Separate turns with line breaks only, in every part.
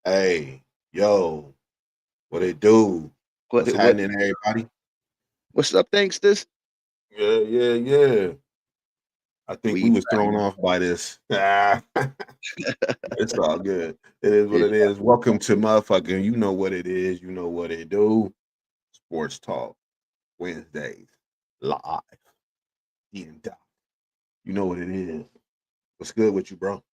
Hey, yo, what it do?
What
What's
what
happening, everybody?
what's up, Thinksterz?
Yeah. I think we
We
was thrown off by this. It's all good. It is what
yeah,
it is. Welcome to motherfucking. You know what it is. You know what it do. Sports Talk Wednesdays live. Ian Doc. You know what it is. What's good with you, bro?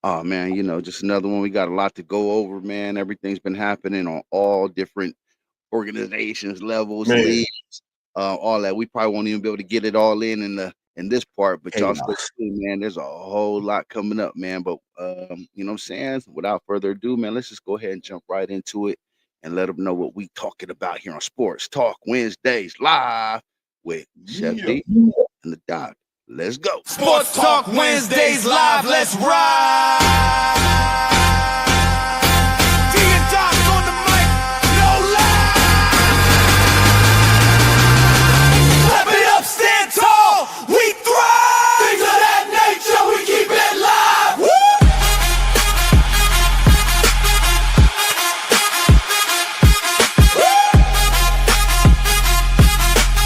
oh man, just another one. We got a lot to go over, man. Everything's been happening on all different organizations, levels,
Man,
leagues, all that. We probably won't even be able to get it all in this part, but y'all stay
chaos.
tuned, man. There's a whole lot coming up, man. But you know what I'm saying? Without further ado, man, let's just go ahead and jump right into it and let them know what we talking about here on Sports Talk Wednesdays live with Chef
Yeah.
D and the Doc. Let's go.
Sports Talk Wednesdays live, let's ride. D and Doc's on the mic, no lie. Clap it up, stand tall, we thrive. Things of that nature, we keep it live. Woo!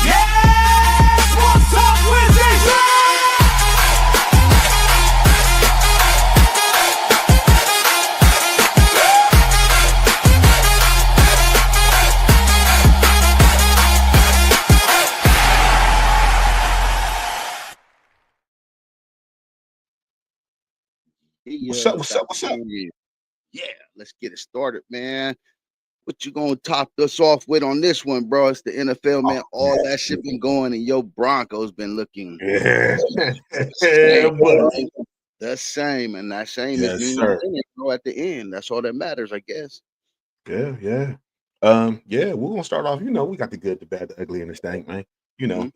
Yeah, Sports Talk Wednesdays live.
What's up?
Yeah,
What's
Doc.
up? What's up?
Yeah, let's get it started, man. What you gonna top us off with on this one, bro? It's the NFL,
Oh,
man. All that shit been going, and your Broncos been looking
yeah.
the
Yeah,
same,
buddy.
bro. The same, and that same is
Yes,
meaning
sir.
winning, bro. At the end, that's all that matters, I guess.
Yeah. Yeah, we're gonna start off. We got the good, the bad, the ugly, and the stank, man. You
Hmm.
know,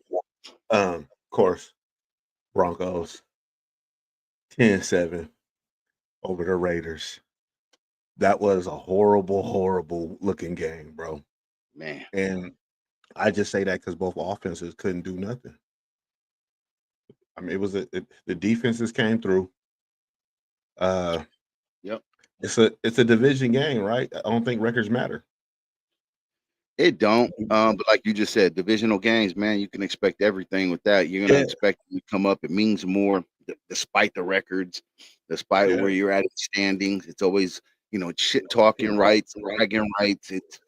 of course, Broncos 10-7 over the Raiders. That was a horrible looking game, bro.
Man,
And I just say that because both offenses couldn't do nothing. I mean, the defenses came through. Uh,
yep.
it's a division game, right? I don't think records matter.
It don't. But like you just said, divisional games, man, you can expect everything with that. You're gonna
Yeah,
expect it to come up. It means more, despite the records, despite
yeah.
where you're at in standings. It's always, shit talking rights, bragging rights. It's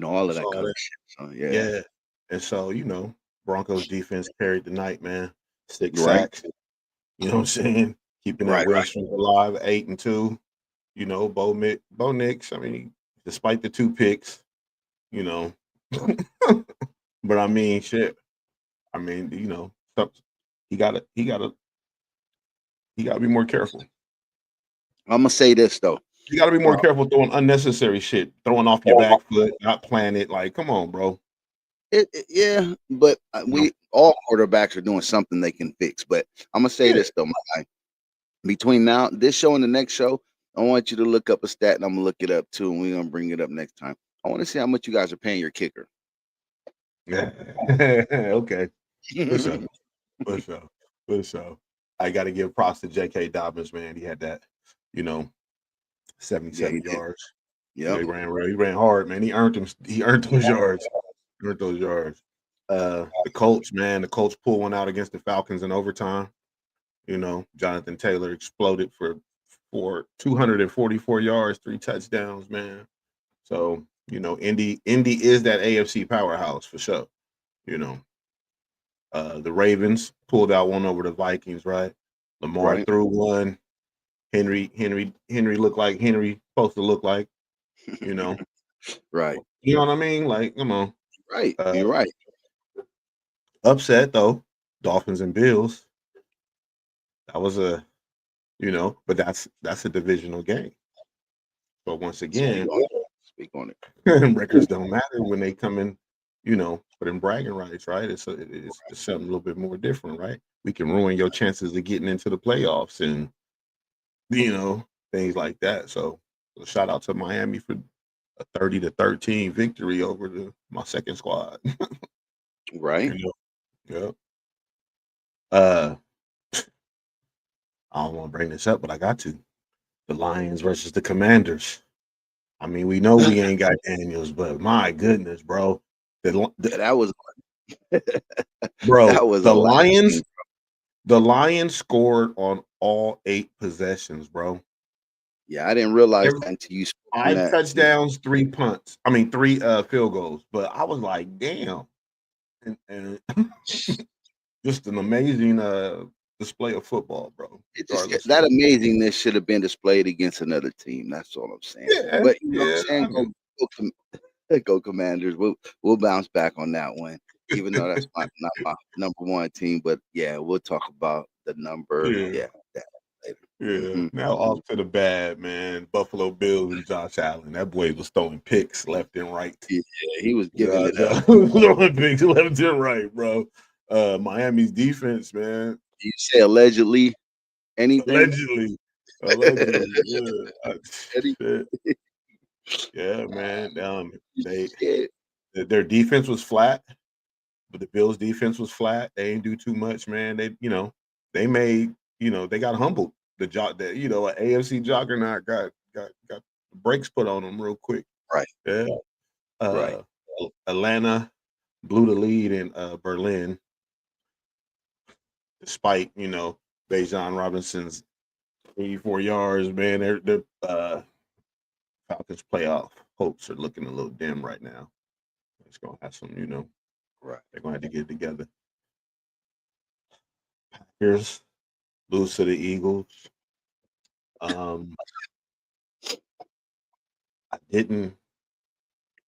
all of that
So
kind of shit. So yeah,
yeah. And so, Broncos defense carried the night, man. Six
you're right,
sacks. You know what I'm saying? Keeping that
right,
win streak alive, 8-2. Bo Nix. I mean, despite the two picks, you know. But I mean, shit. I mean, he gotta be more careful.
I'm gonna say this though.
You gotta be more
Uh,
careful throwing unnecessary shit, throwing off your back foot, not playing it. Like, come on, bro.
yeah, but
You know?
we all quarterbacks are doing something they can fix. But I'm gonna say
Yeah.
this though, my guy. Between now, this show and the next show, I want you to look up a stat, and I'm gonna look it up too, and we're gonna bring it up next time. I want to see how much you guys are paying your kicker.
Yeah. Okay. For sure. For sure. For sure. I gotta give props to J.K. Dobbins, man. He had that, you know,
Yeah, he
77
did.
yards.
Yep.
He ran hard, man. He earned those yards. Earned those yards. The Colts, man, the Colts pulled one out against the Falcons in overtime. Jonathan Taylor exploded for 244 yards, 3 touchdowns, man. So, Indy is that AFC powerhouse for sure. You know, the Ravens pulled out one over the Vikings, right? Lamar
Right.
threw one. Henry looked like Henry supposed to look like, you know.
Right.
You know what I mean? Like, come on.
Right.
Uh,
You're right.
upset though, Dolphins and Bills. That was but that's a divisional game. But once
Speak
again,
on it. Speak on it.
records don't matter when they come in, for them bragging rights, right? It's something a little bit more different, right? We can ruin your chances of getting into the playoffs and things like that. So shout out to Miami for a 30-13 victory over my second squad.
Right.
Yeah. Uh, I don't want to bring this up, but I got to. The Lions versus the Commanders. I mean, we know we ain't got Daniels, but my goodness, bro.
That was
Bro,
that was
the
a lot.
Lions scored on all 8 possessions, bro.
Yeah, I didn't realize
Every
that until you spoke on
5
that.
touchdowns, 3 punts. I mean, 3 field goals. But I was like, damn. And just an amazing display of football, bro.
It just
Regardless.
that amazingness should have been displayed against another team. That's all I'm saying.
Yeah,
But you know what
yeah.
I'm saying? Go Commanders. We'll bounce back on that one, even though that's not my number one team. But yeah, we'll talk about the number.
Yeah.
That later.
Yeah. Now off to the bad, man. Buffalo Bills and Josh Allen. That boy was throwing picks left and right.
Yeah, he was giving it up.
Throwing picks left and right, bro. Miami's defense, man.
You say allegedly anything?
Allegedly, yeah.
Any-
Shit. Yeah, man.
Shit.
Their defense was flat, but the Bills' defense was flat. They didn't do too much, man. They made, they got humbled. An AFC juggernaut got brakes put on them real quick.
Right.
Yeah.
Right.
Atlanta blew the lead in Berlin, despite Bijan Robinson's 84 yards. Man, their Falcons playoff hopes are looking a little dim right now. It's gonna have some,
Right.
they're gonna have to get it together. Packers lose to the Eagles. I didn't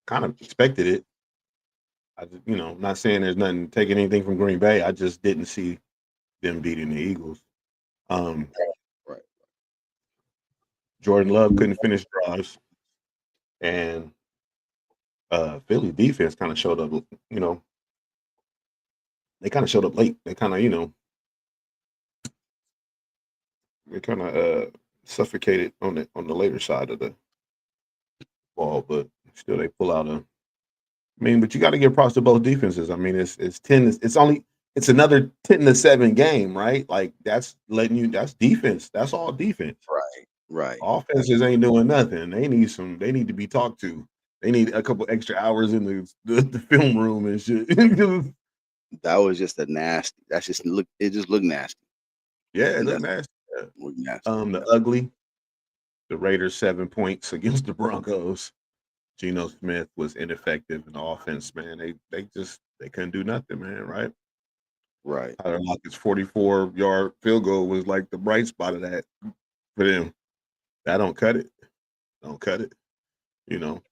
kind of expected it. Not saying there's nothing taking anything from Green Bay. I just didn't see them beating the Eagles.
Right.
Jordan Love couldn't finish drives, and Philly defense kind of showed up. They kind of showed up late. They kind of, suffocated on the later side of the ball, but still they pull out a. I mean, but you got to give props to both defenses. I mean, it's 10. It's another 10-7 game, right? Like that's defense. That's all defense.
Right.
Offenses ain't doing nothing. They need to be talked to. They need a couple extra hours in the film room and shit.
That was just a nasty. That's just look. It just looked nasty.
Yeah, it looked nasty. Yeah.
Looked nasty.
The ugly. The Raiders 7 points against the Broncos. Geno Smith was ineffective in the offense, man. They couldn't do nothing, man, right?
Right.
Tyler Lockett's 44-yard field goal was like the bright spot of that for them. That don't cut it. Don't cut it. Don't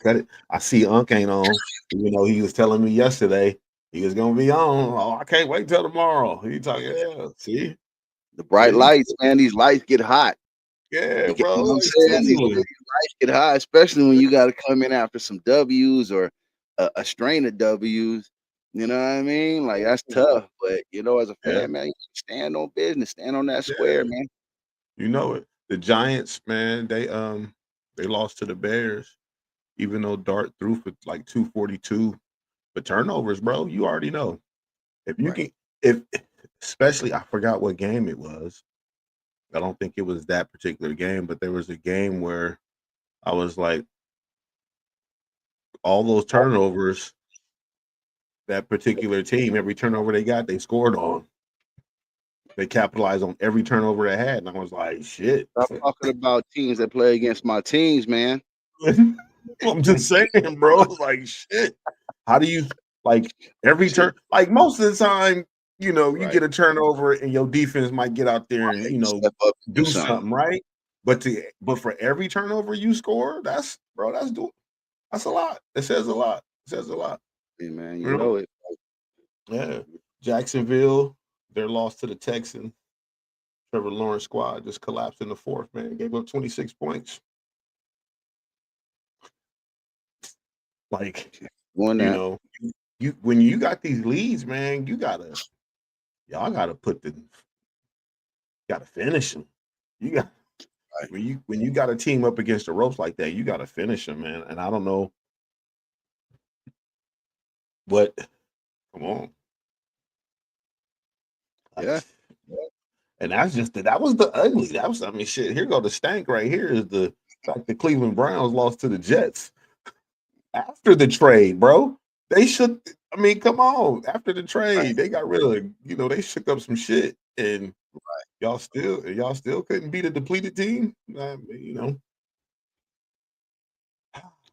cut it. I see Unc ain't on. He was telling me yesterday he was gonna be on. Oh, I can't wait till tomorrow. He talking, see?
The bright lights, man. These lights get hot.
Yeah, bro.
You know what I'm saying? These lights get hot, especially when you got to come in after some W's or a strain of W's. You know what I mean? Like that's tough. But as a fan, man, you stand on business, stand on that square, man.
You know it. The Giants, man, they lost to the Bears, even though Dart threw for like 242. But turnovers, bro, you already know. If you can, especially I forgot what game it was. I don't think it was that particular game, but there was a game where I was like, all those turnovers, that particular team, every turnover they got, they scored on. They capitalized on every turnover they had, and I was like, shit.
I'm talking about teams that play against my teams, man.
I'm just saying, bro. Like, shit. How do you every turn? Like most of the time, you get a turnover and your defense might get out there and do something, right? But for every turnover you score, that's a lot. It says a lot.
Yeah, man, you know it.
Yeah. Jacksonville, their loss to the Texans. Trevor Lawrence squad just collapsed in the fourth, man. Gave up 26 points. Like, when you got these leads, man, y'all gotta finish them. You got when you got a team up against the ropes like that, you gotta finish them, man. And I don't know what. Come on.
Yeah.
And that was the ugly. That was, I mean, shit. Here go the stank right here is the fact the Cleveland Browns lost to the Jets after the trade, bro. They shook. I mean, come on. After the trade, they got rid of. They shook up some shit, and y'all still couldn't beat a depleted team.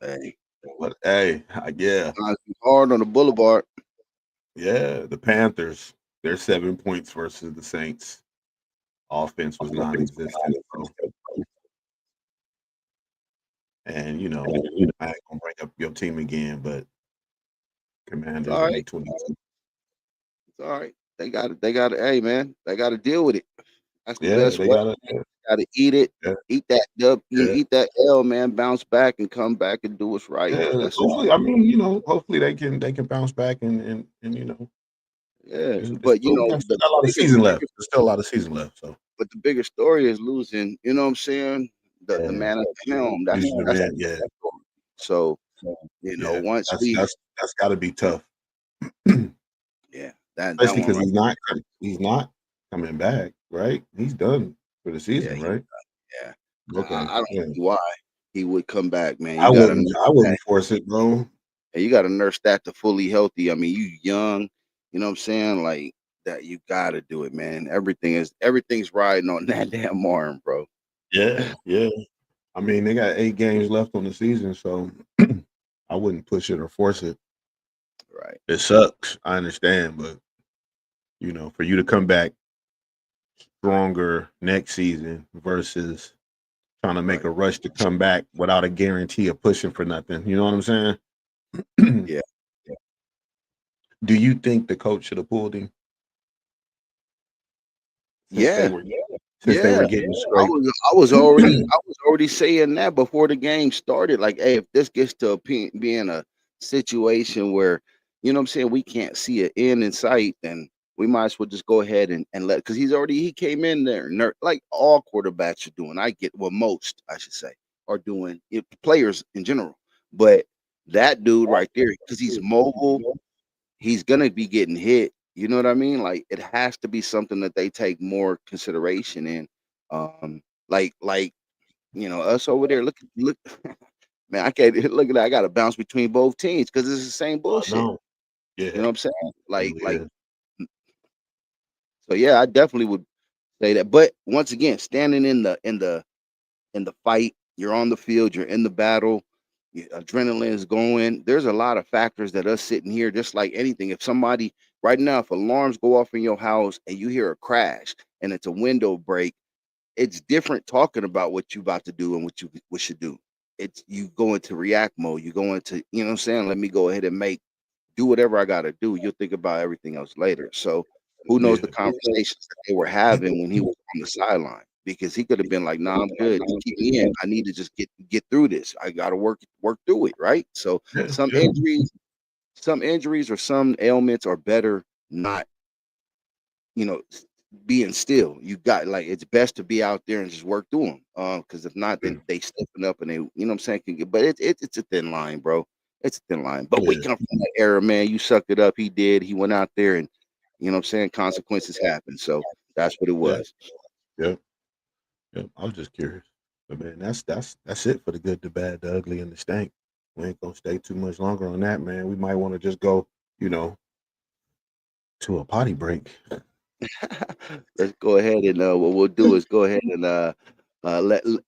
Hey,
But hey, yeah,
hard on the boulevard.
yeah. The Panthers, they're 7 points versus the Saints. Offense was non-existent. So. And I ain't gonna bring up your team again, but Commanders
All right.
8-22.
It's all right. They got it. They got it. Hey, man, they got to deal with it. That's the
Yeah,
best
they
way.
got it.
Got to eat it.
Yeah,
Eat that dub.
yeah,
Eat that L, man. Bounce back and come back and do what's right.
yeah.
That's
Hopefully, I mean, hopefully they can bounce back and
yeah.
it's
But
still, we still got a lot of season left. There's still a lot of season left. So,
but the bigger story is losing. You know what I'm saying? The man at the helm. That's
yeah.
So once
that's got to be tough.
Yeah, that
Especially
one
because he's not coming back, right? He's done for the season, right?
Yeah.
Okay.
I don't know why he would come back, man.
I wouldn't force it, bro.
You got to nurse that to fully healthy. I mean, you young, you know what I'm saying? Like that, you got to do it, man. Everything's riding on that damn arm, bro.
Yeah. I mean, they got 8 games left on the season, so I wouldn't push it or force it.
Right.
It sucks. I understand, but for you to come back stronger next season versus trying to make a rush to come back without a guarantee of pushing for nothing. You know what I'm saying?
Yeah.
Do you think the coach should have pulled him? Since they were getting straight.
I was already saying that before the game started. Like, hey, if this gets to being a situation where, you know what I'm saying, we can't see an end in sight, then we might as well just go ahead and let, because he came in there, like all quarterbacks are doing. Most, I should say, are doing, players in general. But that dude right there, because he's mobile, he's gonna be getting hit. You know what I mean? Like, it has to be something that they take more consideration in. Like us over there. Look, man, I can't look at that. I got to bounce between both teams because it's the same bullshit.
Yeah.
You know what I'm saying? So yeah, I definitely would say that. But once again, standing in the fight, you're on the field, you're in the battle, adrenaline is going. There's a lot of factors that us sitting here, just like anything. If somebody right now, if alarms go off in your house and you hear a crash and it's a window break, it's different talking about what you about to do and what you should do. It's you go into react mode. You go into, you know what I'm saying? Let me go ahead and do whatever I gotta do. You'll think about everything else later. So who knows the conversations that they were having when he was on the sideline? Because he could have been like, "Nah, I'm good. Just keep me in. I need to just get through this. I gotta work through it, right?" So some injuries or some ailments are better not, being still. You got, like, it's best to be out there and just work through them. Because if not, then they stiffen up and they, you know what I'm saying, can get. But it's a thin line, bro. It's a thin line. But we come from that era, man. You sucked it up. He did. He went out there and, you know what I'm saying, consequences happen. So that's what it was.
Yep. I was just curious. But man, that's it for the good, the bad, the ugly, and the stank. We ain't gonna stay too much longer on that, man. We might want to just go, to a potty break.
Let's go ahead and what we'll do is go ahead and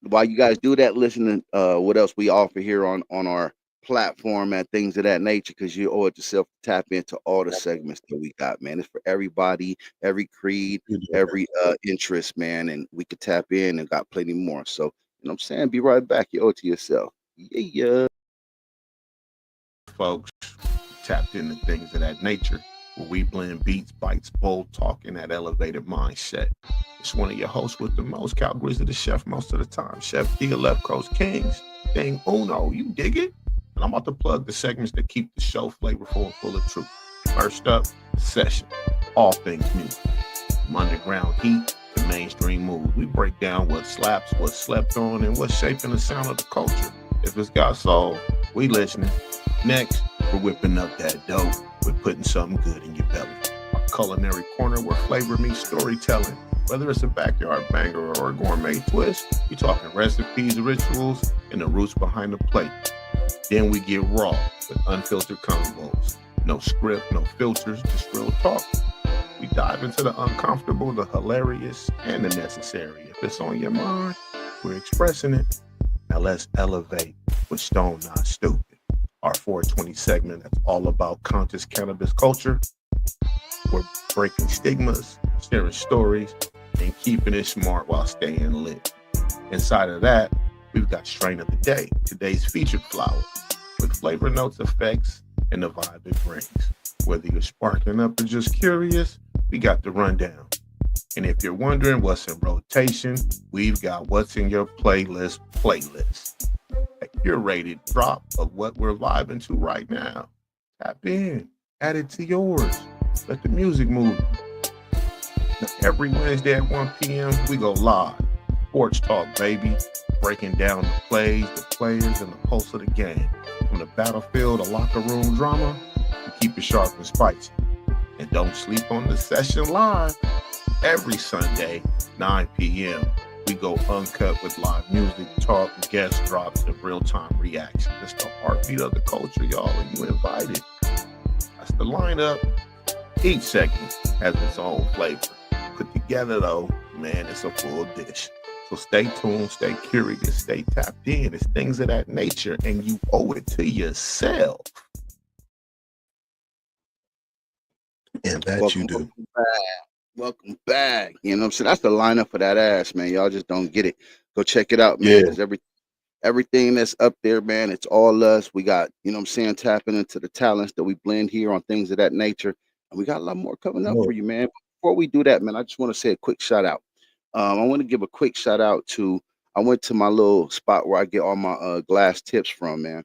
while you guys do that, listen to what else we offer here on our platform and things of that nature, because you owe it yourself to tap into all the segments that we got, man. It's for everybody, every creed, every interest, man, and we could tap in and got plenty more. So, you know what I'm saying? Be right back. You owe it to yourself. Yeah.
Folks, tapped into things of that nature, where we blend beats, bites, bold talk, and that elevated mindset. It's one of your hosts with the most, Cal Grizzly, the chef most of the time, Chef D, Left Coast Kings, Thing Uno, you dig it? And I'm about to plug the segments that keep the show flavorful and full of truth. First up, Session, all things music. From underground heat to mainstream moves, we break down what slaps, what's slept on, and what's shaping the sound of the culture. If it's got soul, we listening. Next, we're whipping up that dope. We're putting something good in your belly. Our culinary corner where flavor meets storytelling. Whether it's a backyard banger or a gourmet twist, we talking recipes, rituals, and the roots behind the plate. Then we get raw with unfiltered combos. No script, no filters, just real talk. We dive into the uncomfortable, the hilarious, and the necessary. If it's on your mind, we're expressing it. Now let's elevate with Stone Not Stupid. Our 420 segment that's all about conscious cannabis culture. We're breaking stigmas, sharing stories, and keeping it smart while staying lit. Inside of that, we've got Strain of the Day, today's featured flower, with flavor notes, effects, and the vibe it brings. Whether you're sparking up or just curious, we got the rundown. And if you're wondering what's in rotation, we've got what's in your playlist. A curated drop of what we're vibing to right now. Tap in, add it to yours. Let the music move. Now, every Wednesday at 1 p.m., we go live. Sports Talk, baby. Breaking down the plays, the players, and the pulse of the game. From the battlefield to locker room drama, we keep it sharp and spicy. And don't sleep on the session live. Every Sunday, 9 p.m., we go uncut with live music, talk, guest drops, and real-time reaction. It's the heartbeat of the culture, y'all, and you invited. That's the lineup. Each segment has its own flavor. Put together, though, man, it's a full dish. So stay tuned, stay curious, stay tapped in. It's things of that nature, and you owe it to yourself. And that you do.
Welcome back. You know what I'm saying? That's the lineup for that ass, man. Y'all just don't get it. Go check it out, man. Because everything that's up there, man, it's all us. We got, you know what I'm saying, tapping into the talents that we blend here on things of that nature. And we got a lot more coming up for you, man. Before we do that, man, I just want to say a quick shout out. I want to give a quick shout out to, I went to my little spot where I get all my glass tips from, man.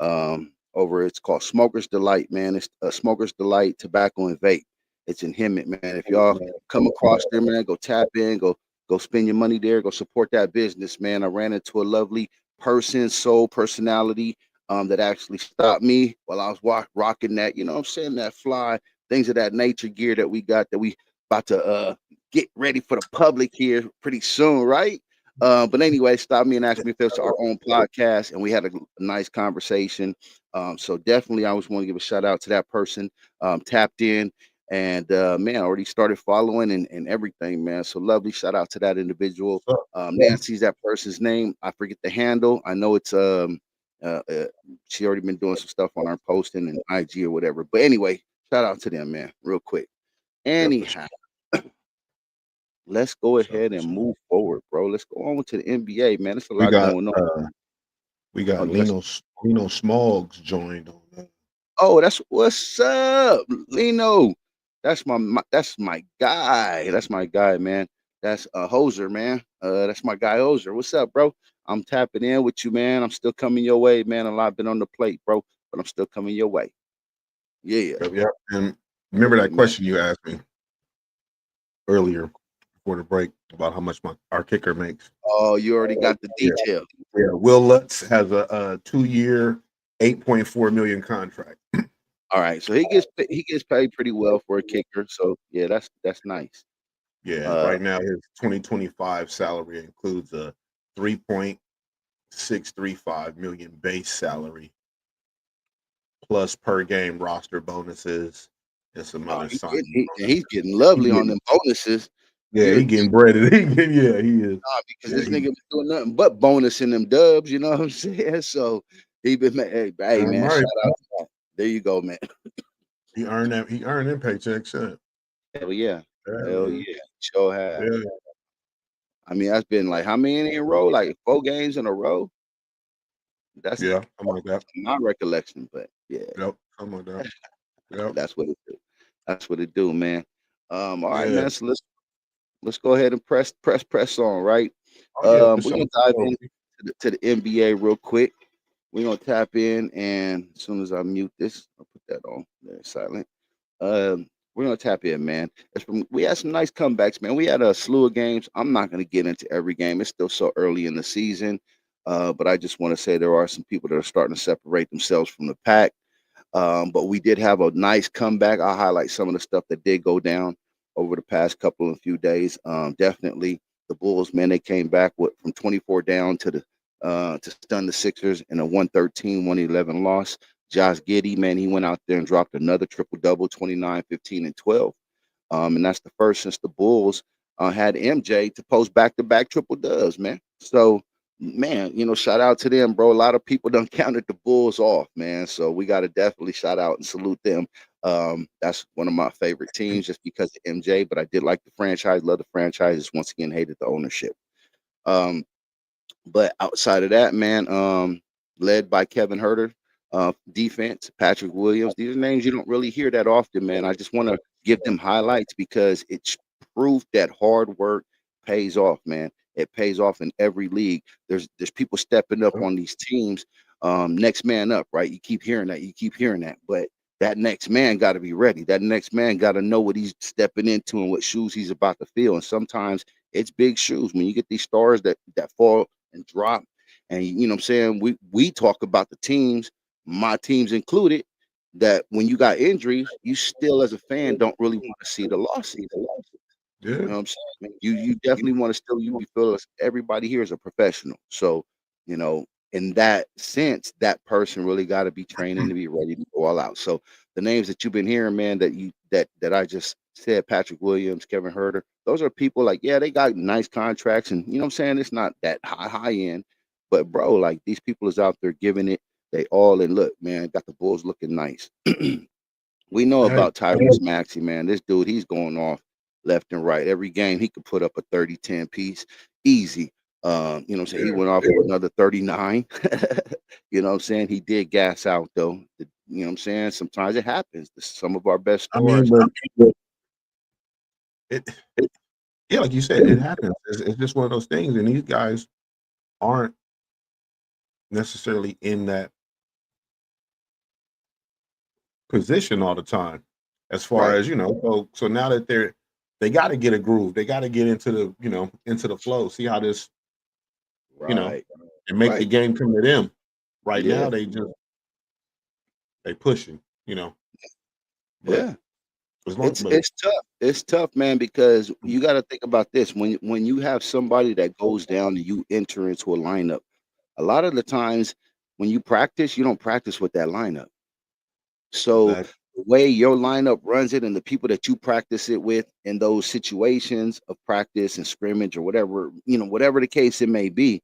It's called Smoker's Delight, man. It's Smoker's Delight Tobacco and Vape. It's in Hemet, man. If y'all come across there, man, go tap in, go spend your money there, go support that business, man. I ran into a lovely personality that actually stopped me while I was rocking that, you know what I'm saying, that fly, things of that nature gear that we got that we about to get ready for the public here pretty soon, right? But anyway, stopped me and asked me if it was our own podcast, and we had a nice conversation. So definitely I always want to give a shout out to that person, tapped in. And man, I already started following and everything, man. So lovely. Shout out to that individual. Nancy's that person's name. I forget the handle. I know it's she already been doing some stuff on our posting and IG or whatever. But anyway, shout out to them, man, real quick. Anyhow, let's go ahead and move forward, bro. Let's go on to the NBA, man. There's a lot going on.
We got Lino Smogs joined on that.
Oh, that's what's up, Lino. That's my guy. That's my guy, man. That's Hoser, man. That's my guy Hoser. What's up, bro? I'm tapping in with you, man. I'm still coming your way, man. A lot been on the plate, bro, but I'm still coming your way. Yeah.
And remember that question you asked me earlier before the break about how much our kicker makes.
Oh, you already got the detail.
Yeah. Will Lutz has a 2-year, $8.4 million contract.
All right, so he gets paid pretty well for a kicker. So yeah, that's nice.
Yeah, right now his 2025 salary includes a $3.635 million base salary, plus per game roster bonuses and some other signs.
He's getting lovely on them bonuses.
Yeah, he getting breaded. He is.
Because this nigga was doing nothing but bonusing them dubs. You know what I'm saying? So he been hey man, right. Shout out to that. There you go, man.
He earned them paychecks.
Hell yeah. Hell yeah. Sure have. Yeah. I mean, that's been like how many in a row? Like 4 games in a row? That's
something like that.
My recollection, but yeah.
Yep, something like that. Yep.
That's what it do. That's what it do, man. All right, man. So let's go ahead and press on, right? We're gonna dive into the NBA real quick. We're gonna tap in, and as soon as I mute this, I'll put that on there, silent. We're gonna tap in, man. We had some nice comebacks, man. We had a slew of games. I'm not gonna get into every game. It's still so early in the season, but I just want to say there are some people that are starting to separate themselves from the pack. But we did have a nice comeback. I'll highlight some of the stuff that did go down over the past couple of few days. Definitely the Bulls, man, they came back from 24 down to stun the Sixers in a 113-111 loss. Josh Giddey, man, he went out there and dropped another triple-double, 29, 15, and 12. And that's the first since the Bulls had MJ to post back-to-back triple dubs, man. So, man, shout out to them, bro. A lot of people done counted the Bulls off, man. So we got to definitely shout out and salute them. That's one of my favorite teams just because of MJ, but I did like the franchise, love the franchise. Just once again, hated the ownership. But outside of that, man, led by Kevin Herter, defense, Patrick Williams. These are names you don't really hear that often, man. I just want to give them highlights because it's proof that hard work pays off, man. It pays off in every league. There's people stepping up on these teams. Next man up, right? You keep hearing that. But that next man got to be ready. That next man got to know what he's stepping into and what shoes he's about to fill. And sometimes it's big shoes. When you get these stars that fall and drop, and you know what I'm saying, we talk about the teams, my teams included, that when you got injuries, you still as a fan don't really want to see the losses.
Yeah.
You know what I'm saying? You definitely want to still you feel as everybody here is a professional. So, in that sense, that person really got to be training to be ready to go all out. So the names that you've been hearing, man, that I just said, Patrick Williams, Kevin Herter, those are people like, yeah, they got nice contracts, and you know what I'm saying? It's not that high end, but bro, like these people is out there giving it they all. And look, man, got the Bulls looking nice. We know about Tyrese Maxey, man. This dude, he's going off left and right. Every game he could put up a 30-10 piece easy. You know what I'm saying? He went off with another 39. You know what I'm saying? He did gas out though. You know what I'm saying? Sometimes it happens. Some of our best stars.
Yeah, like you said, it happens. It's just one of those things, and these guys aren't necessarily in that position all the time. As far as so now that they got to get a groove, they got to get into the flow. See how this, and make the game come to them. Right now, they pushing, But
it's tough. It's tough, man, because you got to think about this. When you have somebody that goes down and you enter into a lineup, a lot of the times when you practice, you don't practice with that lineup. So the way your lineup runs it and the people that you practice it with in those situations of practice and scrimmage or whatever, whatever the case it may be,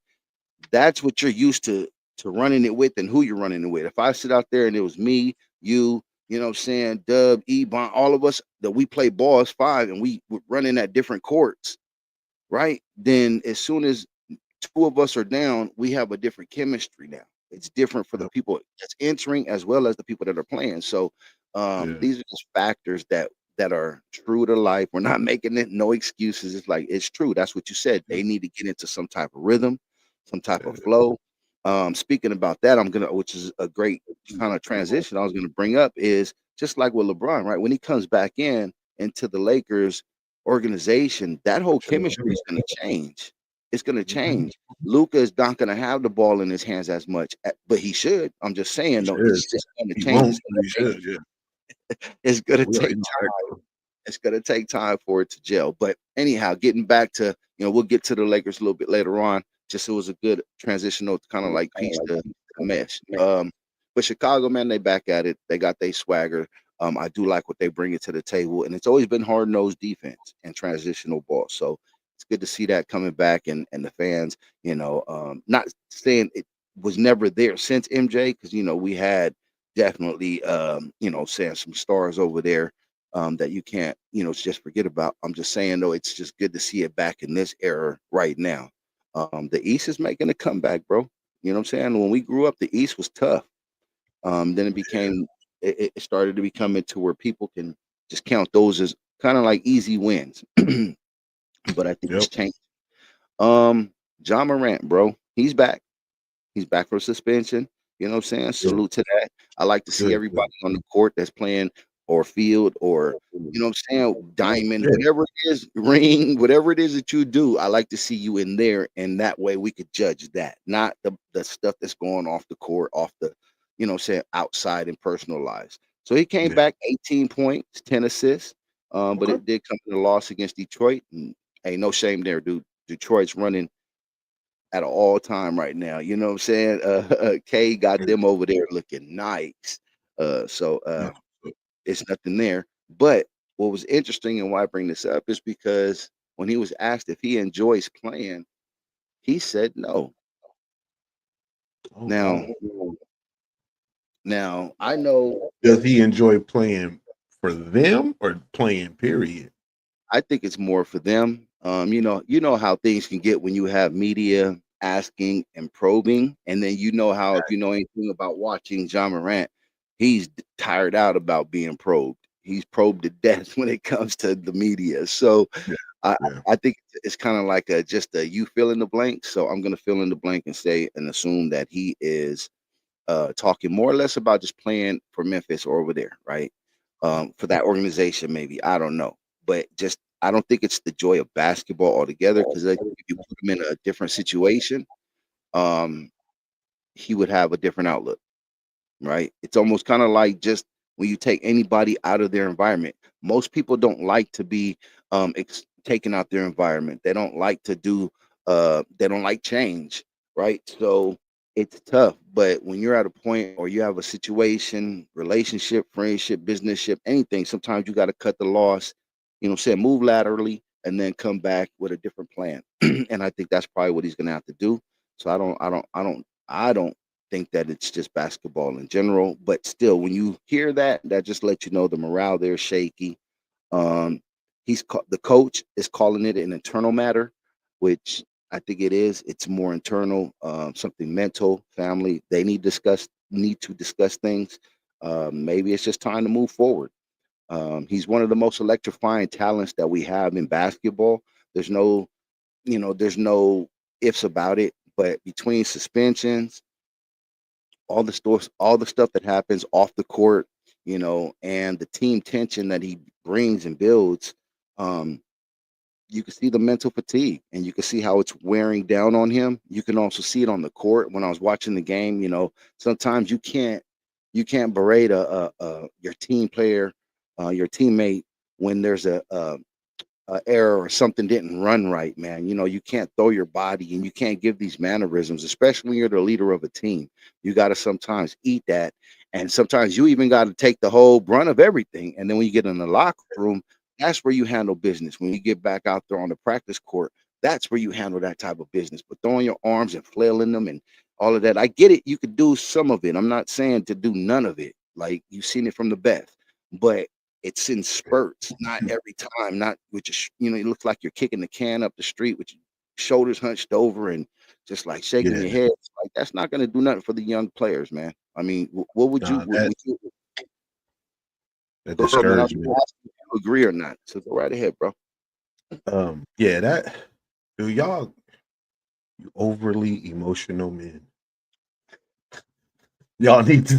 that's what you're used to running it with and who you're running it with. If I sit out there and it was me, you know what I'm saying, Dub, Ebon, all of us that we play ball as five and we were running at different courts, right? Then as soon as two of us are down, we have a different chemistry now. It's different for the people that's entering as well as the people that are playing. So these are just factors that are true to life. We're not making it no excuses. It's like it's true. That's what you said. They need to get into some type of rhythm, some type of flow. Speaking about that, which is a great kind of transition I was gonna bring up is just like with LeBron, right? When he comes back into the Lakers organization, that whole chemistry is gonna change. It's going to change. Luka is not going to have the ball in his hands as much, but he should. I'm just saying, though, it's just going to change. It's going to take time. It's going to take time for it to gel. But anyhow, getting back to, we'll get to the Lakers a little bit later on. Just it was a good transitional to kind of like piece the mesh. But Chicago, man, they back at it. They got their swagger. I do like what they bring it to the table, and it's always been hard-nosed defense and transitional ball. So it's good to see that coming back, and the fans, not saying it was never there since MJ, because we had definitely saying some stars over there that you can't just forget about. I'm just saying though, it's just good to see it back in this era right now. The East is making a comeback, bro. You know what I'm saying? When we grew up, the East was tough. Then it became it started to become into where people can just count those as kind of like easy wins. But I think it's changed. John Morant, bro, he's back. He's back from suspension. You know what I'm saying? Salute to that. I like to see everybody on the court that's playing or field or, you know what I'm saying, diamond, whatever it is, ring, whatever it is that you do. I like to see you in there, and that way we could judge that, not the stuff that's going off the court, off the, outside and personal lives. So he came
Yeah.
back 18 points, 10 assists. But
Okay.
it did come to the loss against Detroit. And hey, no shame there, dude. Detroit's running at an all time right now. You know what I'm saying? K got
Yeah.
them over there looking nice. So
Yeah.
it's nothing there. But what was interesting and why I bring this up is because when he was asked if he enjoys playing, he said no.
Oh
Now,
wow.
now I know.
Does he enjoy playing for them or playing? Period.
I think it's more for them. You know how things can get when you have media asking and probing, and then you know how if you know anything about watching John Morant, he's tired out about being probed. He's probed to death when it comes to the media. So
Yeah.
I,
Yeah.
I think it's kind of like just a you fill in the blank. So I'm gonna fill in the blank and say and assume that he is talking more or less about just playing for Memphis or over there, right? For that organization, maybe I don't know, but just I don't think it's the joy of basketball altogether. Because if you put him in a different situation, um, he would have a different outlook, right? It's almost kind of like just when you take anybody out of their environment. Most people don't like to be taken out their environment. They don't like to do. They don't like change, right? So it's tough. But when you're at a point or you have a situation, relationship, friendship, businessship, anything, sometimes you got to cut the loss. Say move laterally and then come back with a different plan. And I think that's probably what he's going to have to do. So I don't think that it's just basketball in general, but still, when you hear that, that just lets you know the morale there is shaky. Um, the coach is calling it an internal matter, which I think it is. It's more internal, something mental, family. They need to discuss things. Maybe it's just time to move forward. He's one of the most electrifying talents that we have in basketball. There's no, there's no ifs about it. But between suspensions, all the stuff that happens off the court, and the team tension that he brings and builds, um, you can see the mental fatigue and you can see how it's wearing down on him. You can also see it on the court. When I was watching the game, sometimes you can't berate your team player, your teammate when there's a error or something didn't run right, man. You can't throw your body and you can't give these mannerisms, especially when you're the leader of a team. You got to sometimes eat that. And sometimes you even got to take the whole brunt of everything. And then when you get in the locker room, that's where you handle business. When you get back out there on the practice court, that's where you handle that type of business. But throwing your arms and flailing them and all of that, I get it. You could do some of it. I'm not saying to do none of it. Like you've seen it from the best. But it's in spurts, not every time. Not with your, it looks like you're kicking the can up the street with your shoulders hunched over and just like shaking
Yeah.
your head. It's like that's not going to do nothing for the young players, man. I mean, what would you?
Nah, that
Would you
that
go ahead, man? I was
discouragement.
asking if you agree or not. So go right ahead, bro.
Yeah, that do y'all you overly emotional men. Y'all need to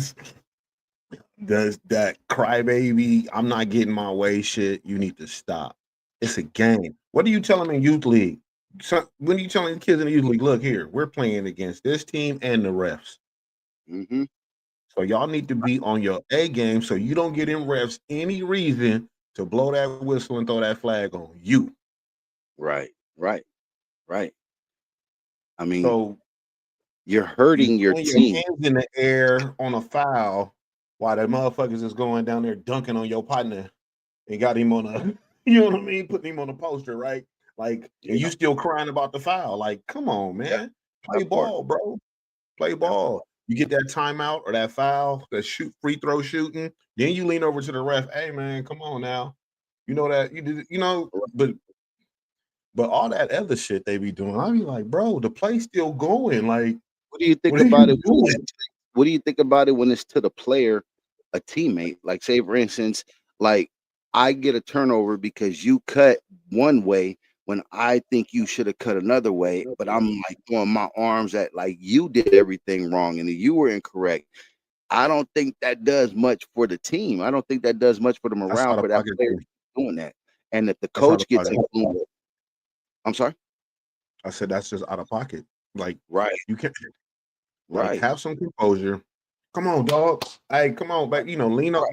does that crybaby, I'm not getting my way shit. You need to stop. It's a game. What are you telling in youth league? When are you telling the kids in the youth league, look here, we're playing against this team and the refs.
Hmm.
So y'all need to be on your A game so you don't get in refs any reason to blow that whistle and throw that flag on you.
Right, right, right. I mean,
So
you're
you
hurting your
throwing your
team.
hands in the air on a foul while the motherfuckers is going down there dunking on your partner and got him on a, you know what I mean, putting him on a poster, right? Like, and
Yeah,
you still crying about the foul. Like, come on,
yeah,
man, play
that part.
ball, bro, play
Yeah,
ball. You get that timeout or that foul, that free throw shooting, then you lean over to the ref. Hey, man, come on now. You know that you did, but all that other shit they be doing, I be like, bro, the play's still going. Like,
what do you think
what are
about
you
it when it's
doing?
what do you think about it when it's to the player, a teammate? Like, say for instance, like I get a turnover because you cut one way when I think you should have cut another way, but I'm like throwing my arms at like you did everything wrong and you were incorrect. I don't think that does much for the team. I don't think that does much for the
That's
morale
out of
for that
pocket
player
too.
doing that. And if the
That's out
coach
of
gets
pocket.
influenced, I'm sorry.
I said that's just out of pocket. Like
Right,
you can't like
right.
have some composure. Come on, dog. Hey, come on, back. Lean up.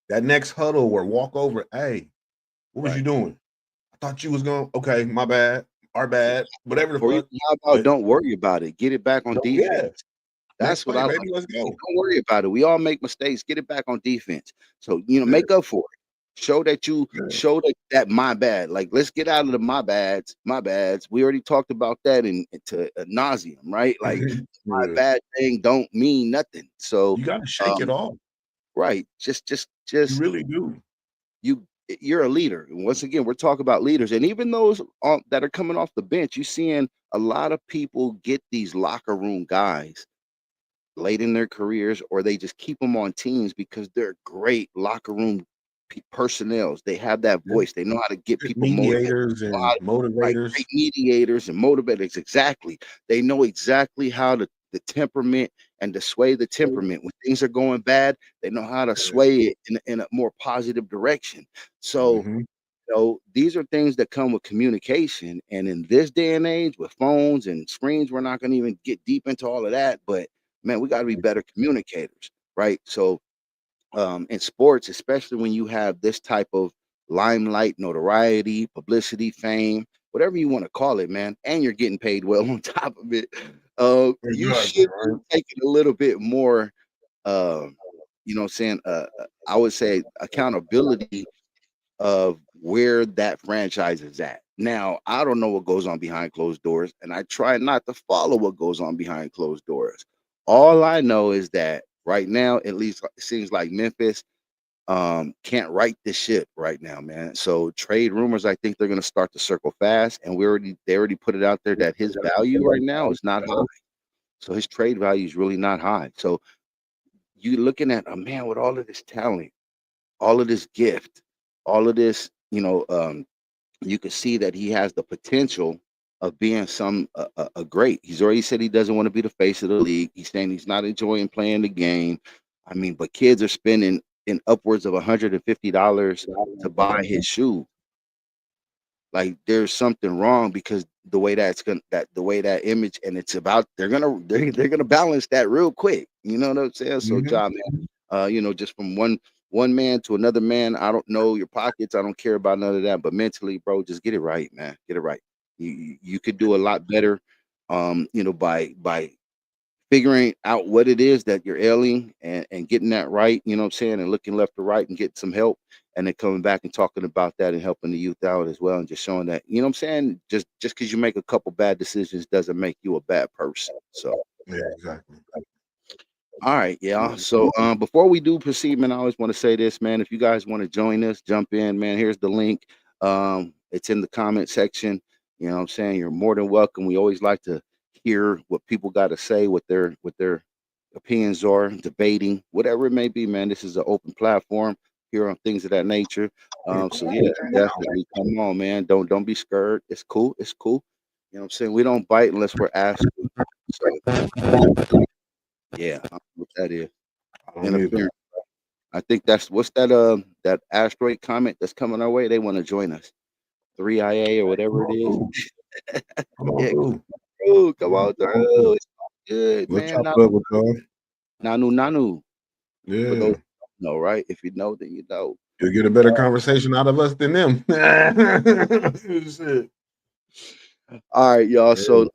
That next huddle or walk over. Hey, what was you doing? I thought you was going. Okay, my bad. Our bad. Whatever the
For you,
fuck.
how about don't worry about it. Get it back on defense.
Yeah. Next
That's what
play,
I like.
baby. Let's go.
Don't worry about it. We all make mistakes. Get it back on defense. So make up for it. Show that that my bad. Like, let's get out of the my bads. My bads. We already talked about that to nauseum, right? Like, my bad thing don't mean nothing. So
you gotta shake it off.
Right. Just
You really do.
you're a leader. And once again, we're talking about leaders, and even those that are coming off the bench, you're seeing a lot of people get these locker room guys late in their careers, or they just keep them on teams because they're great locker room personnels. They have that voice. They know how to get people motivated.
Mediators and
Right,
motivators.
great mediators and motivators. Exactly. They know exactly how to the temperament and to sway the temperament. When things are going bad, they know how to sway it in a more positive direction. So, these are things that come with communication. And in this day and age, with phones and screens, we're not going to even get deep into all of that. But man, we got to be better communicators, right? So, in sports, especially when you have this type of limelight, notoriety, publicity, fame, whatever you want to call it, man, and you're getting paid well on top of it, you should be taking a little bit more, I would say accountability of where that franchise is at. Now, I don't know what goes on behind closed doors, and I try not to follow what goes on behind closed doors. All I know is that right now, at least it seems like Memphis can't right this ship right now, man. So trade rumors, I think they're gonna start to circle fast, and they already put it out there that his value right now is not high. So his trade value is really not high. So you looking at a man with all of this talent, all of this gift, all of this, you can see that he has the potential of being a great. He's already said he doesn't want to be the face of the league. He's saying he's not enjoying playing the game. I mean, but kids are spending in upwards of $150 to buy his shoe. Like, there's something wrong because the way that image, and it's about they're gonna balance that real quick. You know what I'm saying? So, job, man, just from one man to another man. I don't know your pockets. I don't care about none of that. But mentally, bro, just get it right, man. Get it right. You could do a lot better, by figuring out what it is that you're ailing and getting that right, you know what I'm saying, and looking left to right and getting some help, and then coming back and talking about that and helping the youth out as well, and just showing that, you know what I'm saying, just because you make a couple bad decisions doesn't make you a bad person. So
Yeah, exactly.
all right, yeah. So before we do proceed, man, I always want to say this, man. If you guys want to join us, jump in, man. Here's the link. It's in the comment section. You know what I'm saying? You're more than welcome. We always like to hear what people got to say, what their opinions are, debating, whatever it may be, man. This is an open platform here on things of that nature. So yeah, definitely come on, man. Don't be scared. It's cool. It's cool. You know what I'm saying? We don't bite unless we're asked to. So yeah, I don't know what that is.
I don't either.
Interference. I think what's that asteroid comment that's coming our way. They want to join us. 3IA or whatever it is.
Come on
Yeah,
through.
come on through. It's all good,
We'll
man.
chop it up with y'all.
Nanu. For those
Yeah.
who don't know, right? If you know, then you know.
You'll get a better conversation out of us than them. Shit.
All right, y'all.
Yeah.
So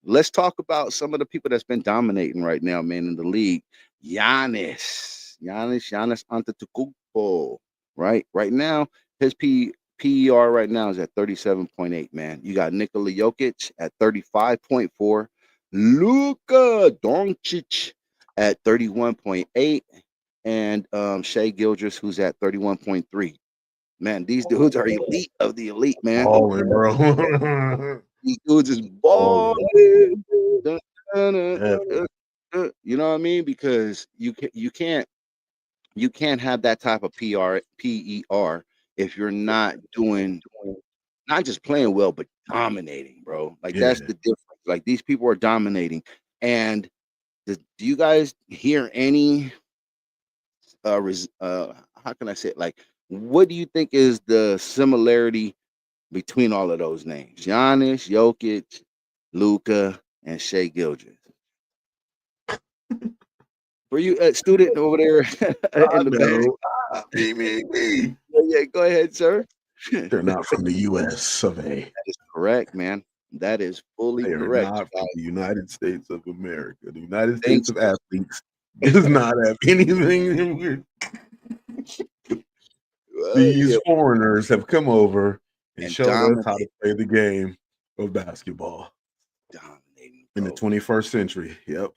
let's talk about some of the people that's been dominating right now, man, in the league. Giannis Antetokounmpo. Right now, his PER right now is at 37.8. Man, you got Nikola Jokic at 35.4, Luka Doncic at 31.8, and Shai Gilgeous, who's at 31.3. Man, these dudes are elite of the elite, man.
Balling, bro.
These dudes is balling. Dun, dun,
Yeah.
You know what I mean? Because you can't have that type of PER if you're not just playing well, but dominating, bro. Like, that's the difference. Like, these people are dominating. And do you guys hear any how can I say it? Like, what do you think is the similarity between all of those names? Giannis, Jokic, Luka, and Shai Gilgeous. For you, student over there
I
in the back.
know. Me.
Yeah, go ahead, sir.
They're not from the U.S. of A.
That is correct, man. That is fully
They are
correct.
not from the United States of America. The United States of
Thinksterz.
Athletes does not have anything in with these
Yeah,
foreigners have come over and
and
showed us how to play the game of basketball
dominating,
in the
bro.
21st century. Yep.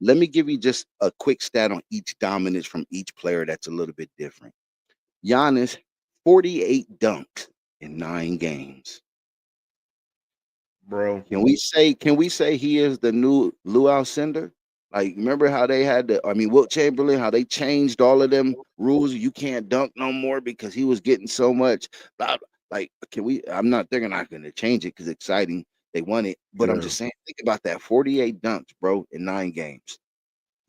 Let me give you just a quick stat on each dominance from each player that's a little bit different. Giannis, 48 dunks in 9 games.
Bro.
Can we say he is the new Lou Alcindor? Like, remember how they had Wilt Chamberlain, how they changed all of them rules? You can't dunk no more because he was getting so much. Blah, blah. Like, I'm not, they're not going to change it because exciting. They won it. But I'm
Yeah.
just saying, think about that 48 dunks, bro, in 9 games.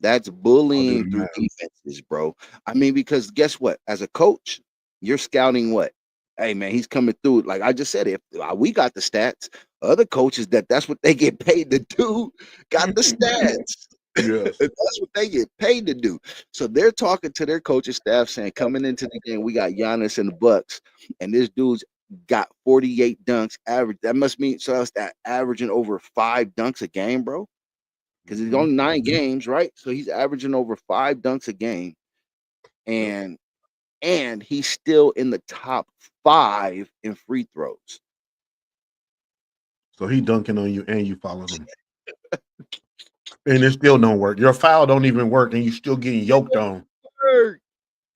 That's
I'll do
bullying
the
through
math.
defenses, bro. Because guess what? As a coach, you're scouting what? Hey, man, he's coming through. Like I just said, if we got the stats, other coaches that's what they get paid to do, got the stats.
Yes.
That's what they get paid to do. So they're talking to their coaching staff saying, coming into the game, we got Giannis and the Bucks, and this dude's got 48 dunks average. That must mean so that's that averaging over 5 dunks a game, bro. Because he's only 9 games, right? So he's averaging over 5 dunks a game, and he's still in the top 5 in free throws.
So he dunking on you and you followed him. And it still don't work. Your foul don't even work and you still getting yoked on.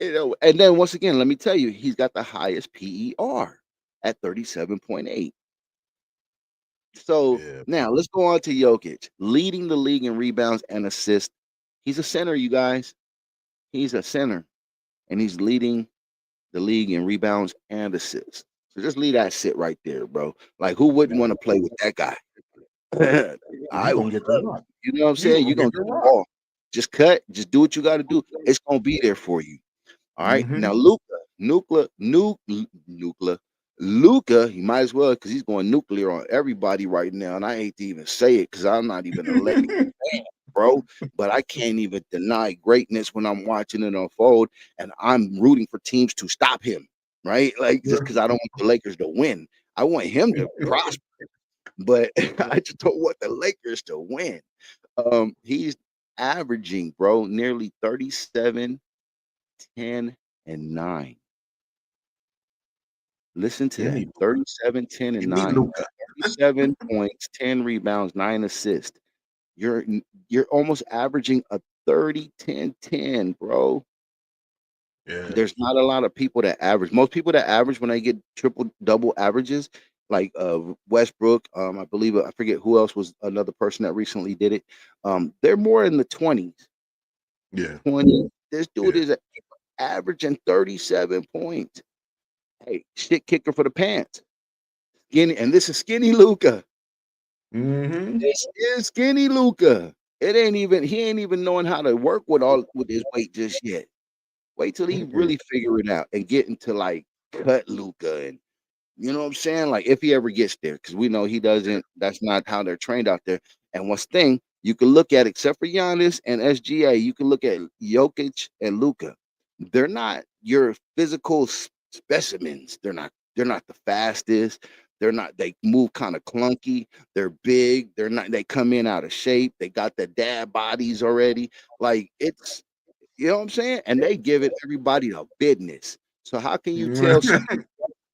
And then once again, let me tell you, he's got the highest PER at 37.8. So now let's go on to Jokic, leading the league in rebounds and assists. He's a center, you guys. He's a center, and he's leading the league in rebounds and assists. So just leave that sit right there, bro. Like, who wouldn't want to play with that guy? I
gonna
would.
get the rock.
You know what I'm saying? You're gonna get the ball. Just cut. Just do what you got to do. It's gonna be there for you. All right. Now, Luka, you might as well, because he's going nuclear on everybody right now. And I hate to even say it because I'm not even a Lakers fan, bro. But I can't even deny greatness when I'm watching it unfold, and I'm rooting for teams to stop him, right? Like, just because I don't want the Lakers to win. I want him to prosper, but I just don't want the Lakers to win. He's averaging, bro, nearly 37, 10, and 9. Listen to that. 37, 10, and 9. 37 points, 10 rebounds, 9 assists. You're almost averaging a 30, 10, 10, bro.
Yeah.
There's not a lot of people that average. Most people that average when they get triple double averages, like Westbrook, I believe, I forget who else was another person that recently did it. They're more in the 20s.
Yeah.
20. This dude is averaging 37 points. Hey, shit kicker for the pants. Skinny, and this is skinny Luka. This is skinny Luka. He ain't even knowing how to work with his weight just yet. Wait till he really figure it out and get into like cut Luka, and you know what I'm saying? Like, if he ever gets there, because we know he doesn't, that's not how they're trained out there. And one thing you can look at, except for Giannis and SGA, you can look at Jokic and Luka. They're not your physical specimens. They're not the fastest. They move kind of clunky. They're big. They come in out of shape. They got the dad bodies already. Like, it's, you know what I'm saying? And they give it everybody a business. So how can you tell some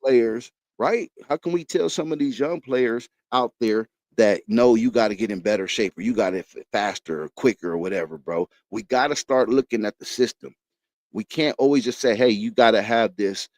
players, right? How can we tell some of these young players out there that no, you got to get in better shape, or you got it faster or quicker or whatever, bro? We got to start looking at the system. We can't always just say, hey, you got to have this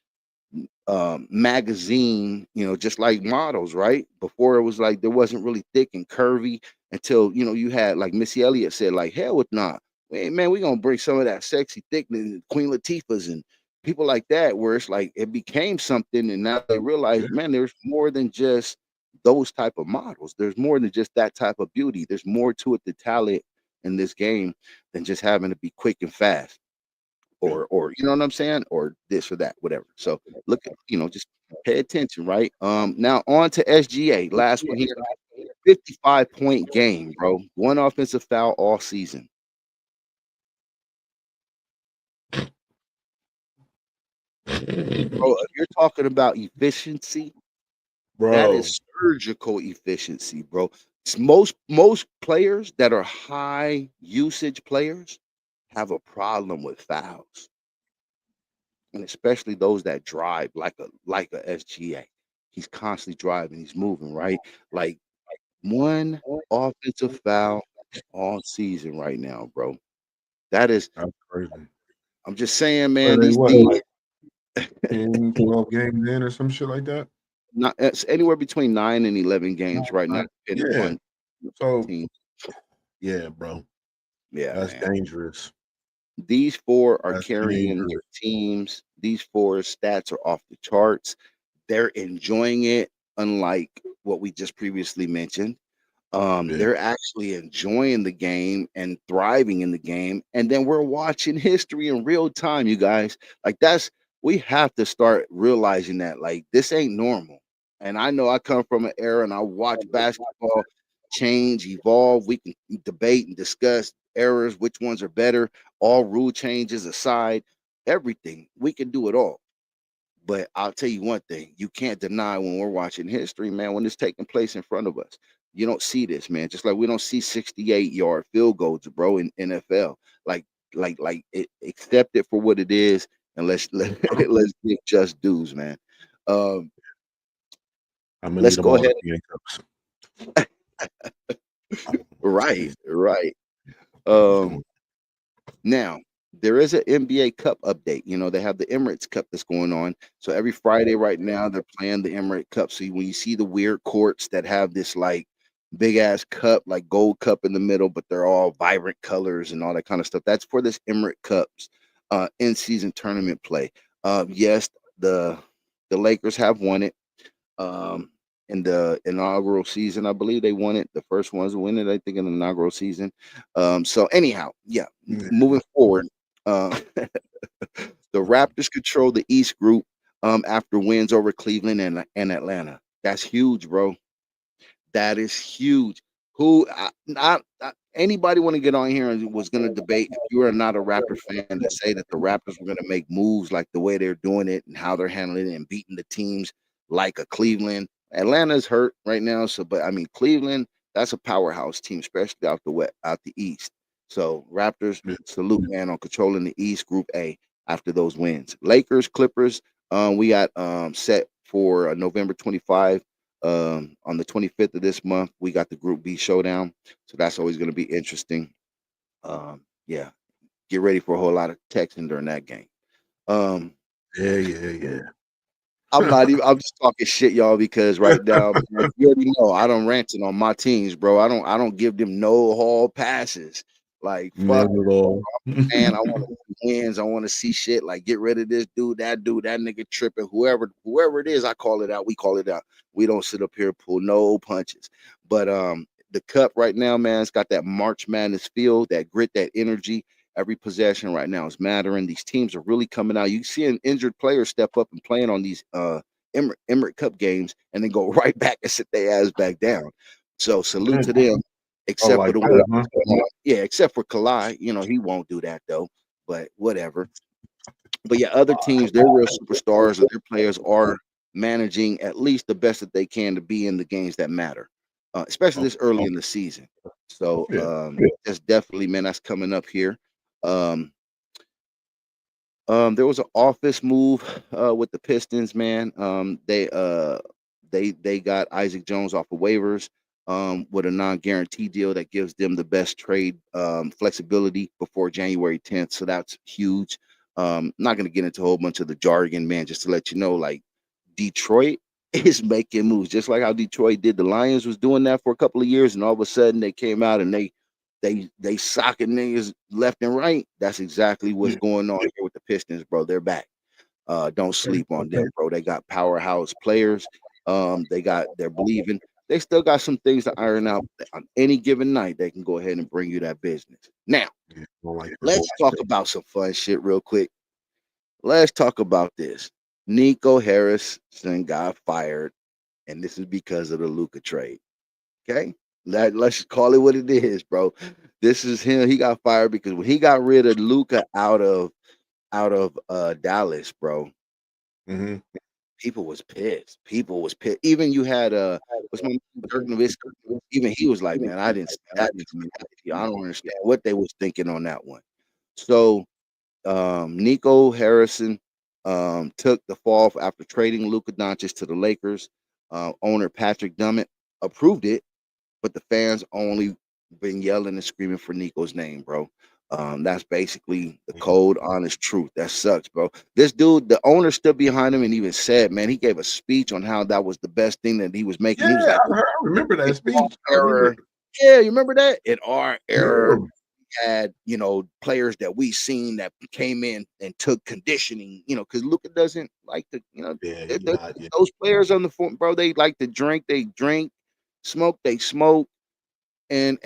magazine, just like models, right? Before it was like there wasn't really thick and curvy until you had, like Missy Elliott said, like, hell with not. Hey, man, we're gonna bring some of that sexy thickness, Queen Latifah's and people like that, where it's like it became something, and now they realize, man, there's more than just those type of models. There's more than just that type of beauty. There's more to it, the talent in this game, than just having to be quick and fast. Or you know what I'm saying, or this or that, whatever. So look at, just pay attention, right? Now on to SGA, last one here, 55-point game, bro. One offensive foul all season. Bro, if you're talking about efficiency, that
Bro,
is surgical efficiency, bro. Most players that are high usage players have a problem with fouls, and especially those that drive like a SGA. He's constantly driving, he's moving, right? Like one offensive foul all season right now, bro. That is,
that's crazy.
I'm just saying,
What
man,
are they,
these
what,
these
like 10, 12 games in or some shit like that?
not it's anywhere between 9 and 11 games right now,
Like,
depending
yeah.
upon
So,
team.
yeah, bro.
Yeah,
That's
man.
dangerous.
These four are
That's
carrying
dangerous.
their teams. These four stats are off the charts. They're enjoying it, unlike what we just previously mentioned.
Yeah.
They're actually enjoying the game and thriving in the game. And then we're watching history in real time, you guys. Like we have to start realizing that like this ain't normal. And I know I come from an era and I watch basketball change, evolve. We can debate and discuss errors, which ones are better, all rule changes aside, everything. We can do it all. But I'll tell you one thing, you can't deny when we're watching history, man, when it's taking place in front of us. You don't see this, man. Just like we don't see 68-yard field goals, bro, in NFL. Like, accept it for what it is, and let's give just dues, man. Um,
I'm gonna need
let's
them
go
all to
ahead.
be in cups.
Right, right.
Keep
Um,
going.
Now, there is an NBA Cup update. You know, they have the Emirates Cup that's going on. So every Friday right now, they're playing the Emirates Cup. So when you see the weird courts that have this like big ass cup, like gold cup in the middle, but they're all vibrant colors and all that kind of stuff. That's for this Emirates Cups in season tournament play. Yes, the Lakers have won it. Um, in the inaugural season, I believe they won it. The first ones to win it, I think, in the inaugural season. So anyhow, yeah,
Yeah.
moving forward, the Raptors control the East group after wins over Cleveland and Atlanta. That's huge, bro. That is huge. Anybody want to get on here and was going to debate if you are not a Raptor fan to say that the Raptors were going to make moves like the way they're doing it and how they're handling it and beating the teams like a Cleveland. Atlanta's hurt right now, so but I mean Cleveland, that's a powerhouse team, especially out the East. So Raptors,
Yeah.
salute man on controlling the East Group A after those wins. Lakers, Clippers, we got set for November 25. On the 25th of this month, we got the Group B showdown. So that's always going to be interesting. Yeah, get ready for a whole lot of texting during that game. Um,
Yeah.
I'm not even. I'm just talking shit, y'all, because right now, man, you already know I don't ranting on my teams, bro. I don't give them no hall passes. Like fuck,
Not at all.
man. I want to see wins. I want to see shit. Like get rid of this dude, that nigga tripping. Whoever it is, I call it out. We call it out. We don't sit up here and pull no punches. But the cup right now, man, it's got that March Madness feel, that grit, that energy. Every possession right now is mattering. These teams are really coming out. You see an injured player step up and playing on these Emirates Cup games, and then go right back and sit their ass back down. So salute to them.
Oh,
Except for
like
the
that,
one,
huh?
yeah, except for Kalai. You know, he won't do that though. But whatever. But yeah, other teams, their real superstars or their players are managing at least the best that they can to be in the games that matter, especially
Oh,
this early in the season. So
yeah.
that's definitely, man, that's coming up here. Um, there was an office move with the Pistons, man. They got Isaac Jones off of waivers with a non-guarantee deal that gives them the best trade flexibility before January 10th. So that's huge. Not going to get into a whole bunch of the jargon, man. Just to let you know, like Detroit is making moves, just like how Detroit did. The Lions was doing that for a couple of years, and all of a sudden they came out and they socking niggas left and right. That's exactly what's
Yeah.
going on here with the Pistons, bro. They're back. Don't
Okay.
sleep on them, bro. They got powerhouse players. They're believing. They still got some things to iron out. On any given night, they can go ahead and bring you that business. Now,
Yeah. Don't like that.
let's talk about some fun shit real quick. Let's talk about this. Nico Harrison got fired, and this is because of the Luca trade. Okay, let's call it what it is, bro. This is him. He got fired because when he got rid of Luca out of Dallas, bro.
Mm-hmm.
People was pissed. People was pissed. Even you had what's my name, Dirk Nowitzki. Even he was like, man, I didn't see that coming. I don't understand what they was thinking on that one. So Nico Harrison took the fall after trading Luka Doncic to the Lakers. Owner Patrick Dummett approved it, but the fans only been yelling and screaming for Nico's name, bro. That's basically the cold, honest truth. That sucks, bro. This dude, the owner stood behind him and even said, man, he gave a speech on how that was the best thing that he was making. He was
Yeah,
like,
I remember that
"In
speech.
our
I remember.
era." Yeah, you remember that? In our era,
Yeah.
had players that we seen that came in and took conditioning, because Luka doesn't like to,
Yeah,
th-
he
th-
not. Yeah.
those players on the front, bro, they like to drink, they drink, smoke, they smoke, and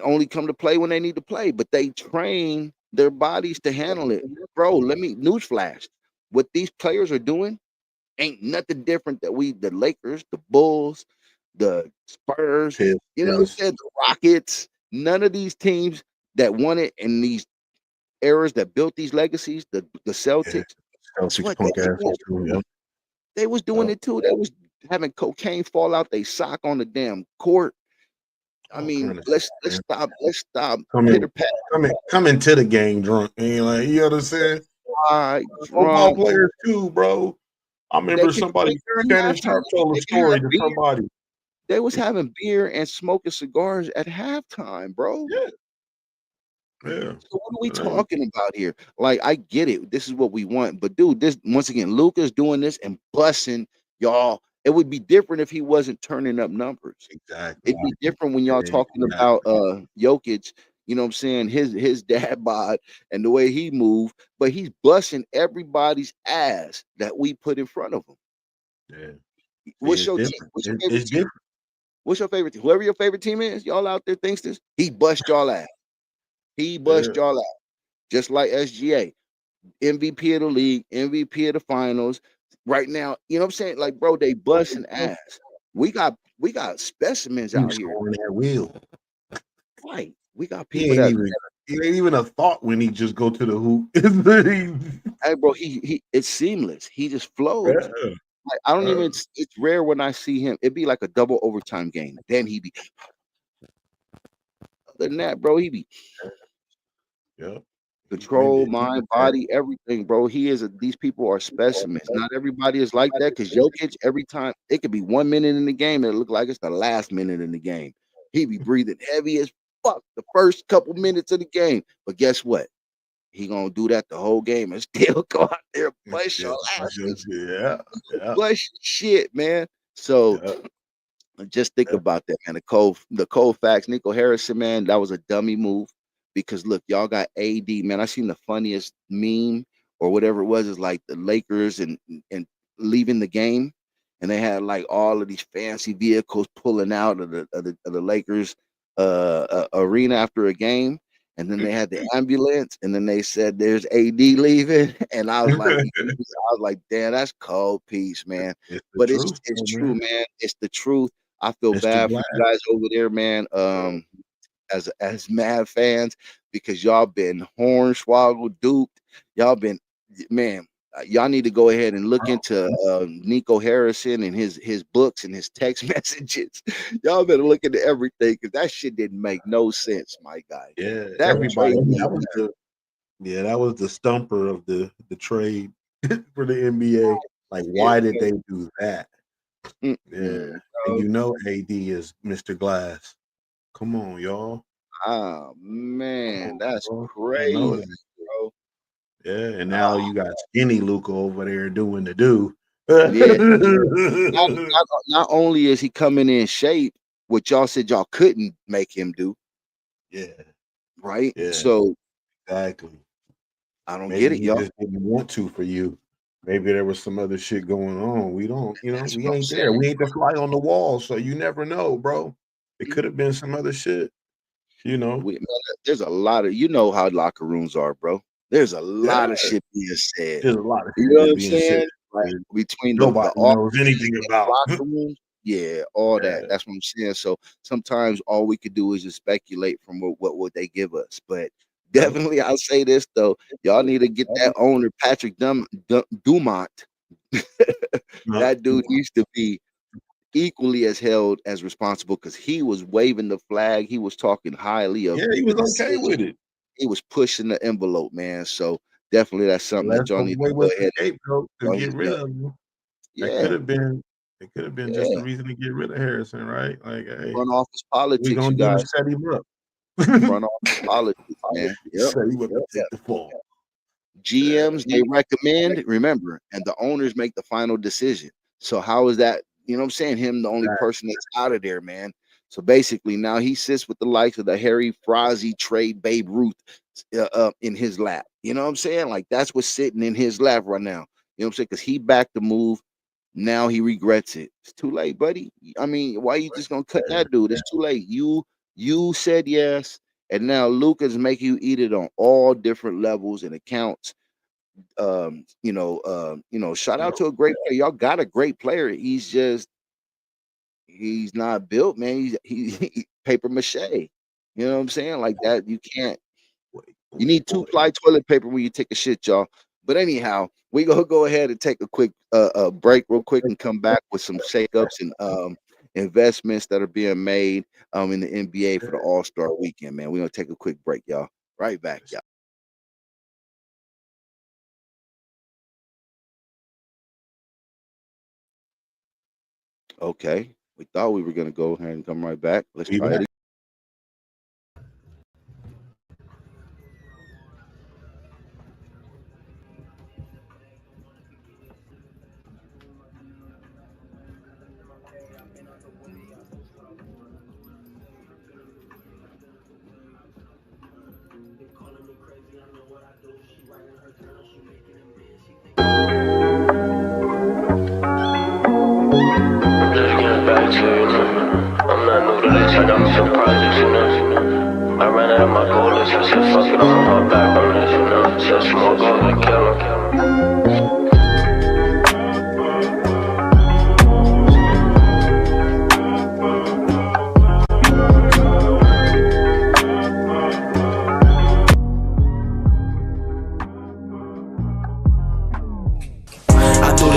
only come to play when they need to play, but they train their bodies to handle it. Bro, let me newsflash. What these players are doing ain't nothing different that the Lakers, the Bulls, the Spurs, you know what I'm
Pistons.
saying? The Rockets, none of these teams that won it in these eras that built these legacies, the
Yeah.
Celtics, guess
Celtics
what? They
punk
was
ass
doing
system.
it too.
Yep.
They was doing
Yep.
it too. They was having cocaine fall out they sock on the damn court. I
All
mean,
kind of shit,
let's
man.
stop
Coming,
pitter pat.
coming to the game drunk. And like, you know what I'm saying? Football
Drunk.
players too, bro. I
They
remember
could drink
somebody,
during
Shannon
halftime.
Sharp told a
They could
story
have
to
beer.
somebody.
They was having beer and smoking cigars at halftime, bro.
Yeah. Yeah.
So what are we
It ain't-
talking about here? Like, I get it. This is what we want. But dude, this once again, Luka's doing this and bussing y'all. It would be different if he wasn't turning up numbers.
Exactly.
It'd be different when y'all talking
Exactly.
about Jokic, you know what I'm saying, his dad bod and the way he moved, but he's busting everybody's ass that we put in front of him.
Yeah. See,
What's
it's
your team?
different.
What's your favorite
It's
team?
different.
What's your favorite team? Whoever your favorite team is, y'all out there, Thinksters, he bust y'all ass. He
Yeah.
bust y'all ass. Just like SGA. MVP of the league, MVP of the finals. Right now, you know what I'm saying? Like, bro, they busting ass. We got specimens
He
out
was
here.
scoring that wheel.
Right. We got
He
people
ain't
that,
even a thought when he just go to the hoop.
hey, bro, it's seamless. He just flows.
Yeah.
Like, I don't even. It's rare when I see him. It'd be like a double overtime game. Then he be. Other than that, bro, he be
Yep.
control, mind, body, everything, bro. These people are specimens. Not everybody is like that because Jokic, every time it could be 1 minute in the game, and it look like it's the last minute in the game. He be breathing heavy as fuck the first couple minutes of the game. But guess what? He gonna do that the whole game and still go out there and bust your asses.
Yeah. Yeah.
Bust shit, man. So
Yeah.
just think about that, man. The cold facts, Nico Harrison, man, that was a dummy move because look, y'all got AD, man. I seen the funniest meme or whatever it was, is like the Lakers and leaving the game, and they had like all of these fancy vehicles pulling out of the Lakers arena after a game. And then they had the ambulance, and then they said there's AD leaving, and I was like, damn, that's cold piece, man.
It's the
But
truth,
it's
though,
true,
man.
man. It's the truth. I feel
Mr.
bad for
Glass.
you guys over there, man. As Mad fans, because y'all been hornswoggled, duped. Y'all been, man. Y'all need to go ahead and look into Nico Harrison and his books and his text messages. Y'all better look into everything because that shit didn't make no sense, my guy.
Yeah,
That
everybody.
trade
That was the stumper of the trade for the NBA. Like, why did they do that? Yeah, and you know AD is Mr. Glass. Come on, y'all.
Oh man, that's
Bro. I
crazy,
know that.
bro.
Yeah, and now you got skinny Luca over there doing the do.
Yeah. Not only is he coming in shape, what y'all said y'all couldn't make him do,
Yeah,
right?
yeah,
So
exactly.
I don't get
Maybe
it,
he
y'all.
just didn't want to for you. Maybe there was some other shit going on. We don't,
That's
we
what I'm
ain't there.
saying.
We ain't the fly on the wall, so you never know, bro. It
Mhm.
could have been some other shit,
Man, there's a lot of, how locker rooms are, bro. There's a
Yeah,
lot of shit being said.
there's a lot of
You
shit
know what
that's
I'm
being said
saying? Like
that
between the
nobody knows
office
anything
and
about.
locker rooms, yeah, all that.
Yeah,
That's what I'm saying. So sometimes all we could do is just speculate from what would they give us. But
yep.
definitely, I'll say this though, y'all need to get that owner Patrick Dumont
No.
That dude used to be equally as held as responsible because he was waving the flag. He was talking highly of
Yeah, he
the
was okay with
decision.
it.
He was pushing the envelope, man. So definitely that's something
Well,
that
that's
y'all
the
need
way
to go
was the
ahead
scapegoat to
and
get rid of him. That could
yeah,
have been just the
yeah.
reason to get rid of Harrison, right? Like, hey,
Front office
what we
politics, you
gonna do to
guys.
set him up?
Front office politics, man. Yep.
Set him up to take the fall.
GMs they recommend, remember, and the owners make the final decision. So how is that? You know what I'm saying? Him, the only person that's out of there, man. So basically, now he sits with the likes of the Harry Frazee trade Babe Ruth in his lap. You know what I'm saying? Like that's what's sitting in his lap right now. You know what I'm saying? Because he backed the move. Now he regrets it. It's too late, buddy. I mean, why you just gonna cut that dude? It's too late. You said yes, and now Luca's making you eat it on all different levels and accounts. Shout out to a great player. Y'all got a great player. He's not built, man. He paper mache. You know what I'm saying? Like that, you can't. You need 2-ply toilet paper when you take a shit, y'all. But anyhow, we gonna go ahead and take a quick break real quick and come back with some shakeups and investments that are being made in the NBA for the All-Star weekend, man. We're gonna take a quick break, y'all. Right back, y'all. Okay. We thought we were gonna go ahead and come right back. Let's try it again.
I'm not new to this, I got me some projects, you know. I ran out of my goal list, I said fuck it, I'm on my back on this, you know. Said small goals and kill him.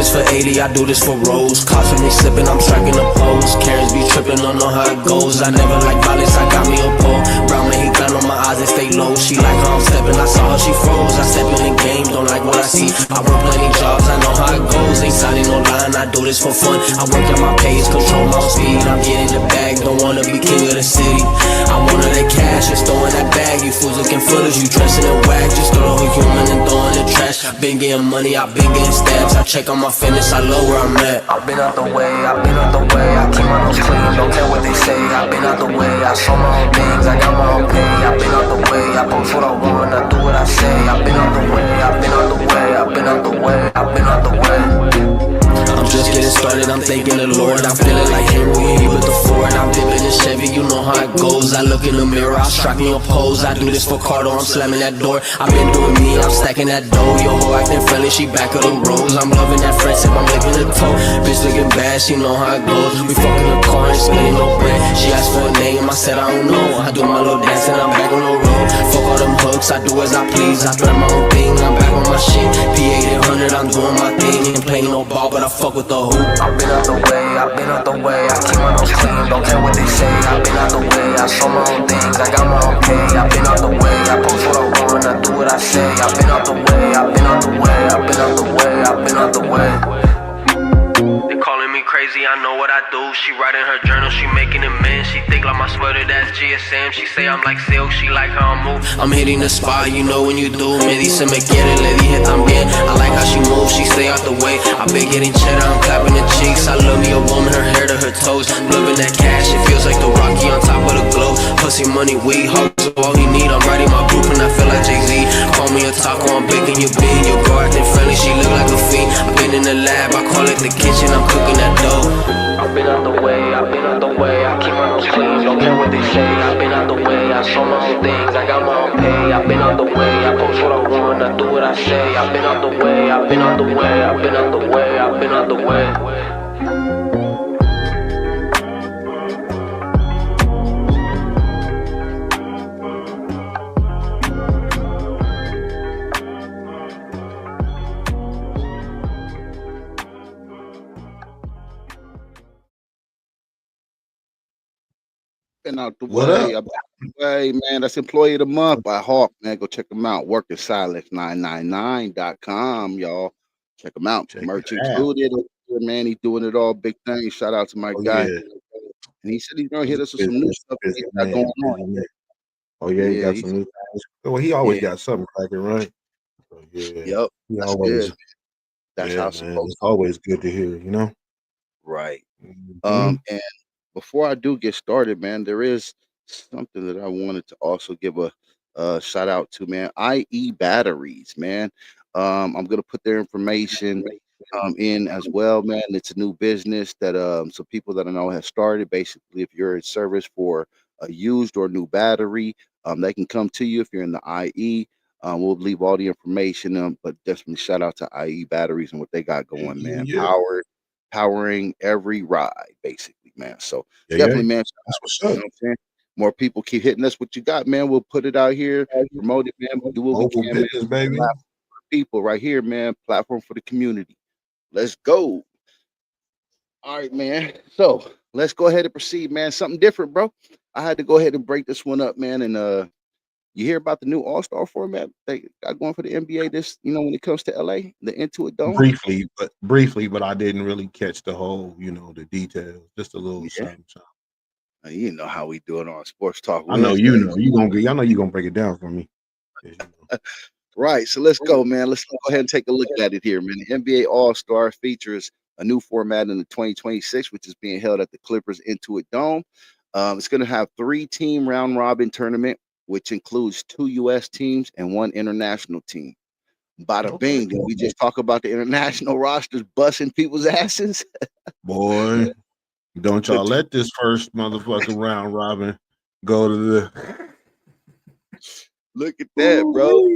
For 80, I do this for Rose. Caution me slipping, I'm striking a pose. Karens be tripping, don't know how it goes. I never like violence, I got me a pole. Brown man, he gun on my eyes, they stay low. She like how I'm stepping, I saw her, she froze. I step in the game, don't like what I see. I work plenty jobs, I know how it goes. Ain't signing no line, I do this for fun. I work at my pace, control my own speed. I'm getting the bag, don't wanna be king of the city. I want all that cash, just throwing that bag. You fools looking foolish, you dressing in whack. Just throw the human and throwing the trash. Been getting money, I been getting stabs. I check on my finish, I love where I'm at. I've been out the way, I've been out the way. I keep my nose clean, don't care what they say. I've been out the way, I show my own things, I got my own pay. I've been out the way, I post what I want, I do what I say. I've been out the way, I've been out the way, I've been out the way, I've been out the way. I'm just getting started, I'm thanking the Lord. I'm feeling like Henry with the Ford. I'm dipping in Chevy, you know how it goes. I look in the mirror, I strike me a pose. I do this for Cardo, I'm slamming that door. I've been doing me, I'm stacking that dough. Yo ho acting friendly, she back of the rose. I'm loving that friendship, I'm licking the toe. Bitch looking bad, she know how it goes. We fucking the car and spending no bread. She asked for a name, I said I don't know. I do my little dance and I'm back on the road. Fuck all them hooks, I do as I please. I thread my own thing, I'm back on my shit. P800, I'm doing my thing. Ain't playing no ball, but I fuck with the hoop. I've been out the way, I've been out the way. I keep my nose clean, don't care what they say. I've been out the way, I show my own things, I got my own pay. I've been out the way, I post what I want, I do what I say. I've been out the way, I've been out the way, I've been out the way, I've been out the way. They calling me crazy, I know what I do. She writing her journal, she making amends. She think like my sweater, that's GSM. She say I'm like silk, she like how I move. I'm hitting the spot, you know when you do. Me dice me quiere, le dije también. I like how she moves, she stay out the way. I been getting cheddar, I'm clapping the cheeks. I love me a woman, her hair to her toes. Loving that cash, it feels like the Rocky on top of the globe. Pussy, money, weed, hugs, all he need. I'm writing my blueprint, I feel like Jay-Z. Call me a taco, I'm baking your bean. Your girl acting friendly, she look like a fiend. I've been in the lab, I call it the kitchen, I'm cooking that dough. I've been out the way, I've been out the way. I keep my nose clean, don't care what they say. I've been out the way, I show my own things, I got my own pay. I've been out the way, I post what I want, I do what I say. I've been out the way, I've been out the way, I've been out the way, I've been out the way.
Been out the
What up?
way. I've been out the way, man. That's Employee of the Month by Hawk, man. Go check them out. WorkingSilence999.com, y'all. Check them out.
Check
Merch
it out.
included. Man, he's doing it all. Big things. Shout out to my
Oh
guy.
yeah,
And he said he's gonna
he's
hit
a
us with some new stuff that
busy
he's got going
man,
on.
busy man. Oh yeah, he
Yeah,
got some new things. Well, he always got something cracking, right? So yeah,
yep.
he
That's good.
always.
That's how
Yeah,
it's
man,
supposed
it's
to be.
always good to hear.
Right.
Mhm.
And before I do get started, man, there is something that I wanted to also give a shout out to, man. IE Batteries, man. I'm gonna put their information in as well, man. It's a new business that some people that I know have started. Basically, if you're in service for a used or new battery, they can come to you if you're in the IE. We'll leave all the information, but definitely shout out to IE Batteries and what they got going, man.
Yeah,
Powering every ride, basically, man. So
yeah.
definitely, man.
That's what's
You
up.
know what I'm saying? More people keep hitting us. What you got, man? We'll put it out here, promote it, man. Do what we
Local
can, man.
business, baby.
Platform for the people right here, man. Platform for the community. Let's go. All right, man. So let's go ahead and proceed, man. Something different, bro. I had to go ahead and break this one up, man. And you hear about the new All-Star format they got going for the NBA this, when it comes to LA, the Intuit Dome?
Briefly, but I didn't really catch the whole, the details. Just a little
Yeah.
something.
You know how we do it on Sports Talk
I know
Wednesday.
I know you're gonna break it down for me.
Right. So let's go, man. Let's go ahead and take a look at it here, man. The NBA All-Star features a new format in the 2026, which is being held at the Clippers Intuit Dome. It's going to have 3-team round robin tournament, which includes 2 U.S. teams and 1 international team. Bada bing. Did we just talk about the international rosters busting people's asses?
Boy, don't y'all let this first motherfucking round robin go to the.
Look at that, bro.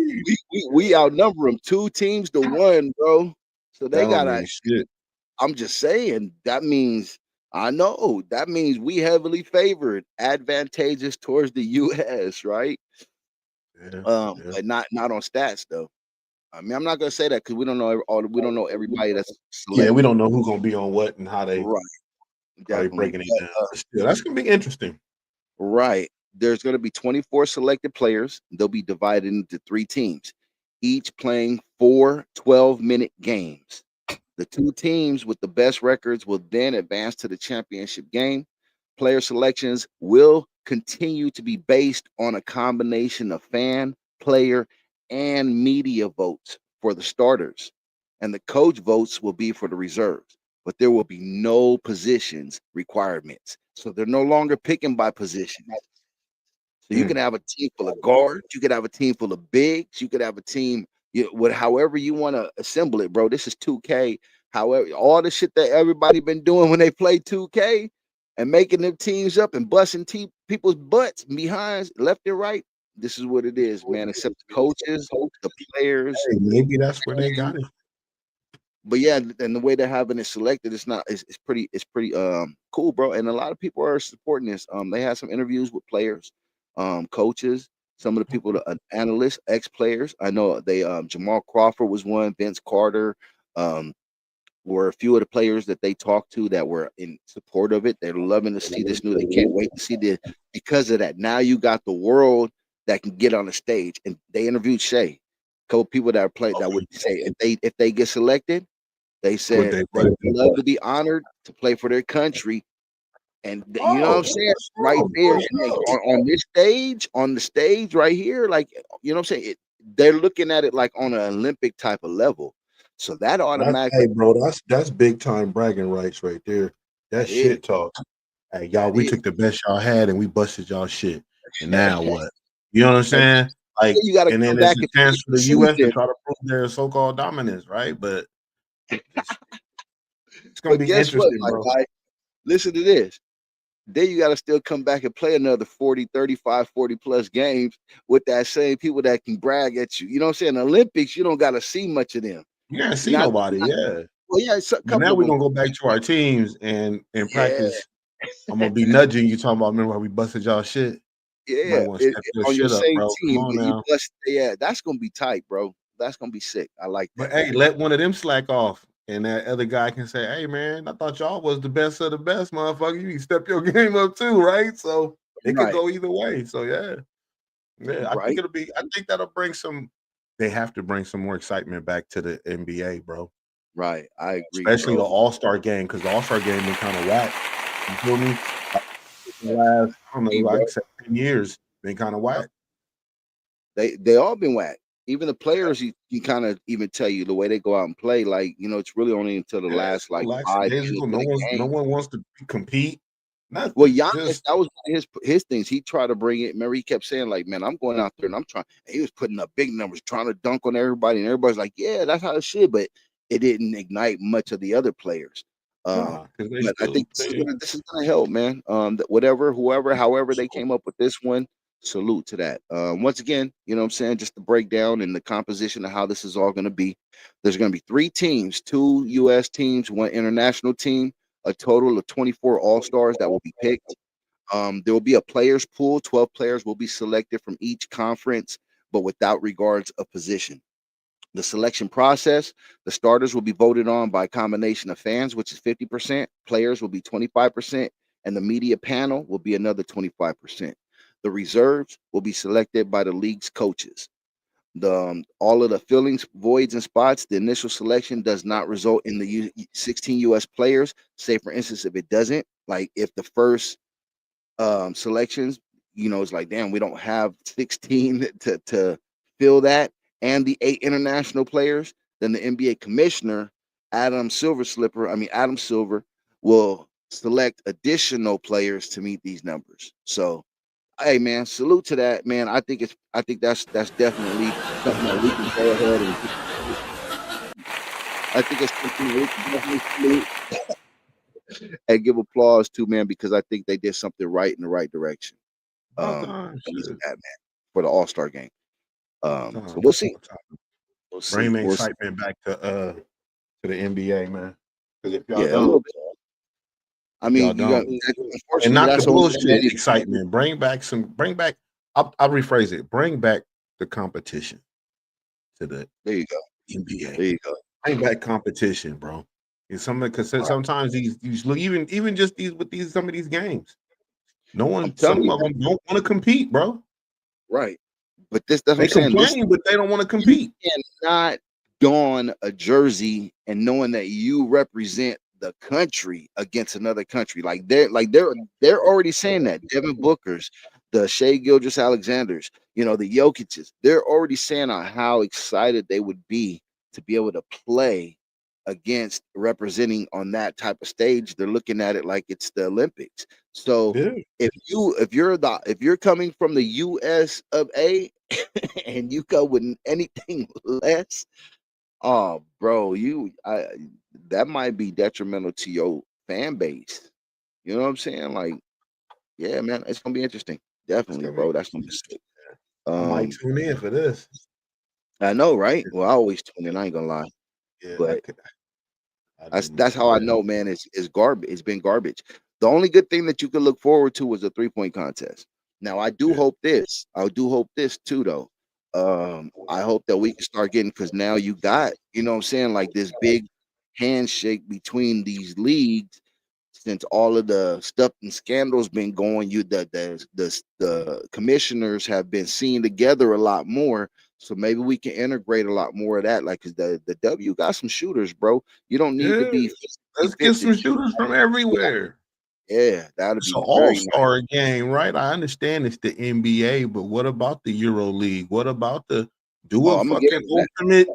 We outnumber them 2 teams to 1, bro. So they got to.
Shit.
I'm just saying that means we heavily favored, advantageous towards the U.S. Right? But not on stats though. I mean, I'm not gonna say that because we don't know everybody that's selected.
Yeah, we don't know who's gonna be on what and how they breaking it down. Still, that's gonna be interesting.
Right. There's gonna be 24 selected players. They'll be divided into 3 teams, each playing 4 12-minute games. The 2 teams with the best records will then advance to the championship game. Player selections will continue to be based on a combination of fan, player, and media votes for the starters. And the coach votes will be for the reserves. But there will be no positions requirements. So they're no longer picking by position. So you can have a team full of guards, you could have a team full of bigs, you could have a team with however you want to assemble it, bro. This is 2K. However, all the shit that everybody been doing when they play 2K and making them teams up and busting people's butts behind left and right. This is what it is, man. Except the coaches, the players.
Hey, maybe that's where they got it.
But yeah, and the way they're having it selected, it's pretty cool, bro. And a lot of people are supporting this. They had some interviews with players, coaches, some of the people, the analysts, ex-players. I know they Jamal Crawford was one, Vince Carter, were a few of the players that they talked to that were in support of it. They're loving to see this new. They can't wait to see this because of that. Now you got the world that can get on the stage. And they interviewed Shea, a couple people that are played that would say if they get selected, they said they would love to be honored to play for their country. And you know what I'm saying? Right there on the stage right here, like, you know what I'm saying? They're looking at it like on an Olympic type of level. So that automatically,
hey, bro, that's big time bragging rights right there. That's shit talk. Hey, y'all, we took the best y'all had and we busted y'all shit. And now what? You know what I'm saying? Like,
you gotta
and then
come back
it's a chance for the U.S. to try to prove their so-called dominance, right? But it's gonna be interesting, bro.
Listen to this. Then you got to still come back and play another 40, 35, 40 plus games with that same people that can brag at you. You know what I'm saying? Olympics, you don't got to see much of them.
You can't see nobody, yeah.
Well, yeah,
but now we're going to go back to our teams and practice. I'm going to be nudging you, talking about, remember how we busted y'all shit?
Yeah, on your same team. That's going to be tight, bro. That's going to be sick. I like that.
But, hey, let one of them slack off. And that other guy can say, hey, man, I thought y'all was the best of the best, motherfucker. You need to step your game up too, right? So It could
Right,
go either way. So yeah. Yeah, I think
right.
it'll be I think that'll bring some they have to bring some more excitement back to the NBA, bro.
Right. I agree,
Especially the
bro.
All-Star game, because the All-Star game been kind of whack. You feel me? Like, the last, I don't know,
Hey, bro.
like I said, 10 years been kind of
Yep.
whack.
They all been whack. Even the players, you kind of even tell you the way they go out and play. Like it's really only until the
Yeah,
last
it's
like
relaxing
5
days
minutes
ago.
of the
No
game.
one wants to compete.
Well,
Nothing.
Giannis,
Just
that was one of his things. He tried to bring it. Remember, he kept saying like, "Man, I'm going out there and I'm trying." And he was putting up big numbers, trying to dunk on everybody, and everybody's like, "Yeah, that's how it should." But it didn't ignite much of the other players. Um,
nah, because they
but I
still
think this is gonna help, man. That whatever, whoever, however they came up with this one, salute to that. Once again, you know what I'm saying, just the breakdown and the composition of how this is all gonna be. There's gonna be 3 teams, 2 U.S. teams, 1 international team, a total of 24 All Stars that will be picked. There will be a players pool. 12 players will be selected from each conference, but without regards of position. The selection process, the starters will be voted on by a combination of fans, which is 50%, players will be 25%, and the media panel will be another 25%. The reserves will be selected by the league's coaches. All of the fillings, voids, and spots, the initial selection does not result in the 16 U.S. players. Say, for instance, if it doesn't, like if the first selections, it's like, damn, we don't have 16 to fill that, and the 8 international players, then the NBA commissioner, Adam Silver, will select additional players to meet these numbers. So, hey, man, salute to that, man. I think that's definitely something that we can go ahead and I think it's something that we can definitely salute and give applause to, man, because I think they did something right in the right direction.
about time.
At least
Shit.
that, man, for the All-Star game.
About
So
time.
we'll see.
About time.
We'll
Bring
see.
the
We'll see.
excitement back to the NBA, man. Because if y'all
Yeah, a little
don't,
bit. I
if y'all
mean,
don't, and
unfortunately,
not the
that's the only thing that
bullshit
is.
excitement. Bring back. I'll rephrase it. Bring back the competition to the
There you go.
NBA.
There you go.
Bring back competition, bro. It's something because
Right.
sometimes these look even just these with these some of these games.
I'm telling
Some
you,
of them don't want to compete, bro.
right. But that's what
They
I'm saying.
complain, but they don't want to
You
compete.
cannot don a jersey and knowing that you represent the country against another country. They're already saying that. Devin Booker's, the Shea Gilgeous Alexanders, the Jokic's, they're already saying on how excited they would be to be able to play against representing on that type of stage. They're looking at it like it's the Olympics. So
Yeah.
if you're coming from the US of A and you go with anything less, oh, bro, that might be detrimental to your fan base. You know what I'm saying? Like, yeah, man, it's gonna be interesting.
It's
Definitely,
gonna be
bro. That's gonna be sick.
I might
Um,
tune in for this.
I know, right? Well, I always tune in. I ain't gonna lie,
Yeah,
but
I
that's
do.
that's how I know, man. It's garbage. It's been garbage. The only good thing that you could look forward to was a 3-point contest. Now, I do
Yeah.
hope this. I do hope this too, though. I hope that we can start getting because now you got, what I'm saying, like this big handshake between these leagues since all of the stuff and scandals been going. The commissioners have been seen together a lot more. So maybe we can integrate a lot more of that. Like, cause the W got some shooters, bro. You don't need to
Yeah.
be
Let's
50.
get some shooters from everywhere.
Yeah, that'd
It's
be
an
very nice.
all-star game, right? I understand it's the NBA, but what about the Euro League? What about do a
I'm gonna get
fucking
into that.
ultimate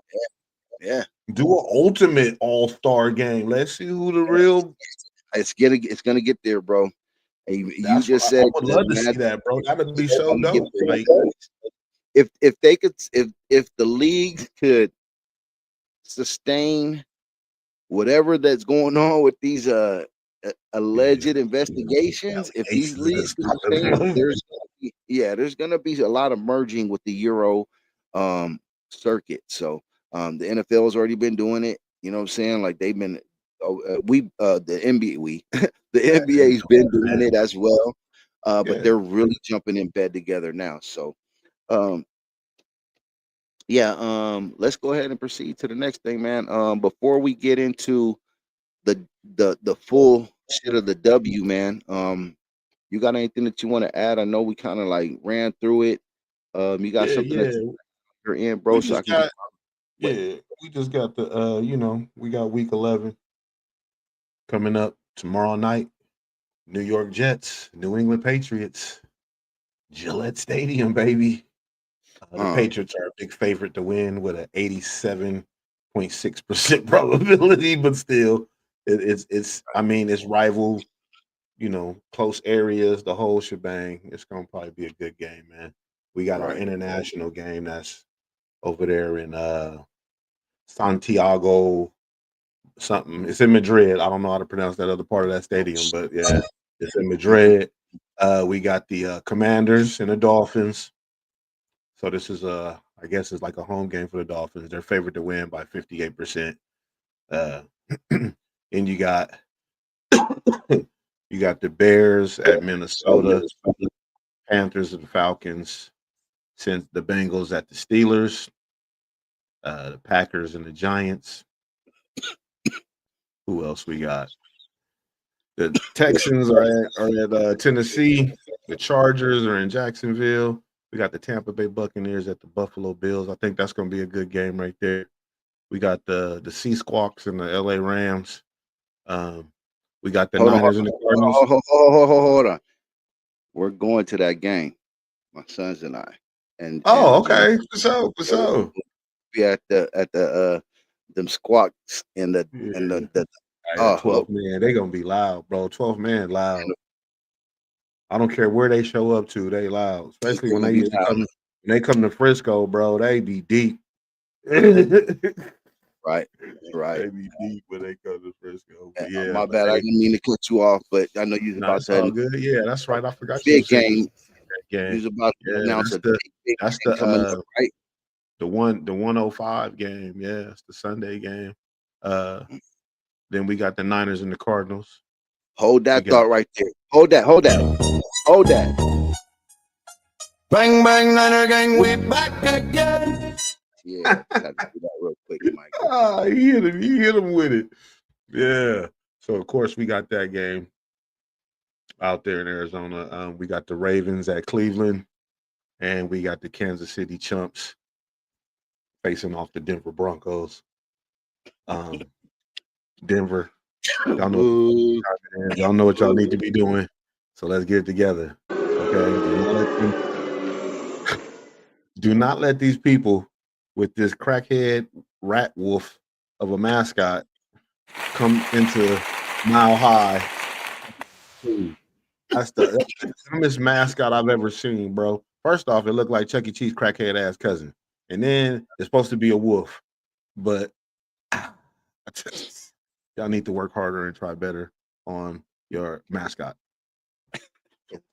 Yeah,
do an ultimate all-star game? Let's see who the real
it's gonna get there, bro. And you
that's what
just
I
said
would
the
love to see
magic
that, bro. That'd be
is
so
gonna get
dope.
there.
Like,
If they could, if the league could sustain whatever that's going on with these alleged
yeah,
investigations, if these
allegations and
leagues could sustain it,
stuff.
there's gonna be a lot of merging with the Euro circuit. So the NFL has already been doing it. You know what I'm saying? Like they've been the NBA the NBA's been doing it as well. But
Yeah.
they're really jumping in bed together now. So um yeah, let's go ahead and proceed to the next thing, man. Before we get into the full shit of the W, man. You got anything that you want to add? I know we kind of like ran through it. You got
Yeah,
something that
yeah.
you're in, bro,
We
so I
just
can get
got
wet.
yeah, we just got the we got week 11 coming up tomorrow night. New York Jets, New England Patriots, Gillette Stadium, baby. The
Uh,
Patriots are a big favorite to win with an 87.6% probability, but still, it's I mean it's rival, close areas, the whole shebang. It's gonna probably be a good game, man. We got our
right.
international game that's over there in Santiago something. It's in Madrid. I don't know how to pronounce that other part of that stadium, but yeah, it's in Madrid. We got the Commanders and the Dolphins. So this is I guess it's like a home game for the Dolphins. They're favored to win by 58%. Uh, and you got you got the Bears at Minnesota, Panthers and Falcons, since the Bengals at the Steelers, the Packers and the Giants. Who else we got? The Texans are at Tennessee. The Chargers are in Jacksonville. We got the Tampa Bay Buccaneers at the Buffalo Bills. I think that's going to be a good game right there. We got the Sea Squawks and the LA Rams. We got the
Hold on,
Niners and the Cardinals.
hold on. We're going to that game, my sons and I, and
Oh,
you know,
okay. For sure.
be at the them squawks and the
Yeah.
oh
12 man, they gonna be loud, bro. 12 man loud. I don't care where they show up to, they loud. Especially when they used to come when they come to Frisco, bro, they be deep. They
right.
be deep when they come to Frisco. But yeah,
My bad. I didn't mean to cut you off, but I know you was about
it's all
to
good. Yeah, that's right. I forgot you
big
was saying
game.
that
You
game.
was about to
Yeah,
announce big
that's
game coming up, right?
the 105 game. Yeah, it's the Sunday game. Then we got the Niners and the Cardinals.
Hold that
got-
thought right there. Hold that.
Bang bang Niner gang, we back again.
Yeah, had to do that real quick, Mike.
You hit him with it. Yeah. So of course we got that game out there in Arizona. We got the Ravens at Cleveland, and we got the Kansas City Chumps facing off the Denver Broncos. Denver, y'all know what y'all need to be doing. So let's get it together. Okay. Do not let these people with this crackhead rat wolf of a mascot come into Mile High. That's the dumbest mascot I've ever seen, bro. First off, it looked like Chuck E. Cheese crackhead ass cousin. And then it's supposed to be a wolf. But y'all need to work harder and try better on your mascot.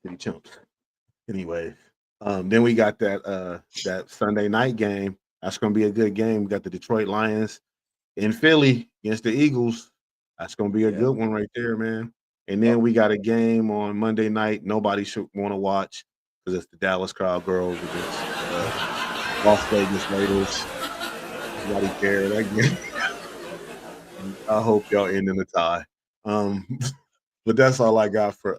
City Chumps. Anyway, then we got that Sunday night game. That's gonna be a good game. We got the Detroit Lions in Philly against the Eagles. That's gonna be a good one right there, man. And then we got a game on Monday night. Nobody should want to watch because it's the Dallas Cowgirls against Las Vegas Raiders. Nobody cares. I hope y'all end in a tie. But that's all I got for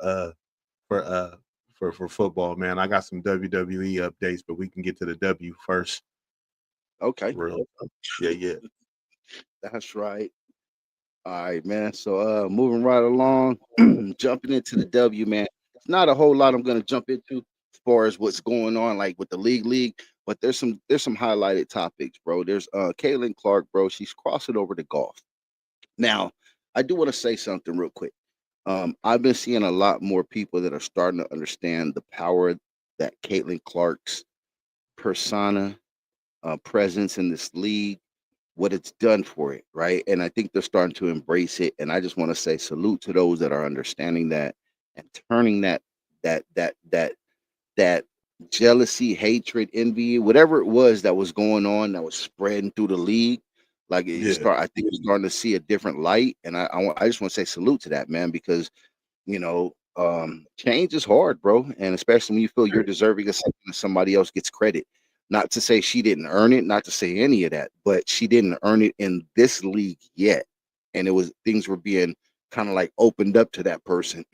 football, man. I got some WWE updates, but we can get to the W first.
Okay.
Real. Yeah.
That's right. All right, man. So moving right along, jumping into the W, man. It's not a whole lot I'm gonna jump into as far as what's going on, like with the league, but there's some highlighted topics, bro. There's Caitlin Clark, bro. She's crossing over to golf. Now, I do want to say something real quick. I've been seeing a lot more people that are starting to understand the power that Caitlin Clark's persona, presence in this league, what it's done for it, right? And I think they're starting to embrace it. And I just want to say salute to those that are understanding that and turning that jealousy, hatred, envy, whatever it was that was going on that was spreading through the league. Like I think it's starting to see a different light. And I just want to say salute to that, man, because change is hard, bro. And especially when you feel you're deserving of something and somebody else gets credit. Not to say she didn't earn it, not to say any of that, but she didn't earn it in this league yet. And things were being kind of like opened up to that person.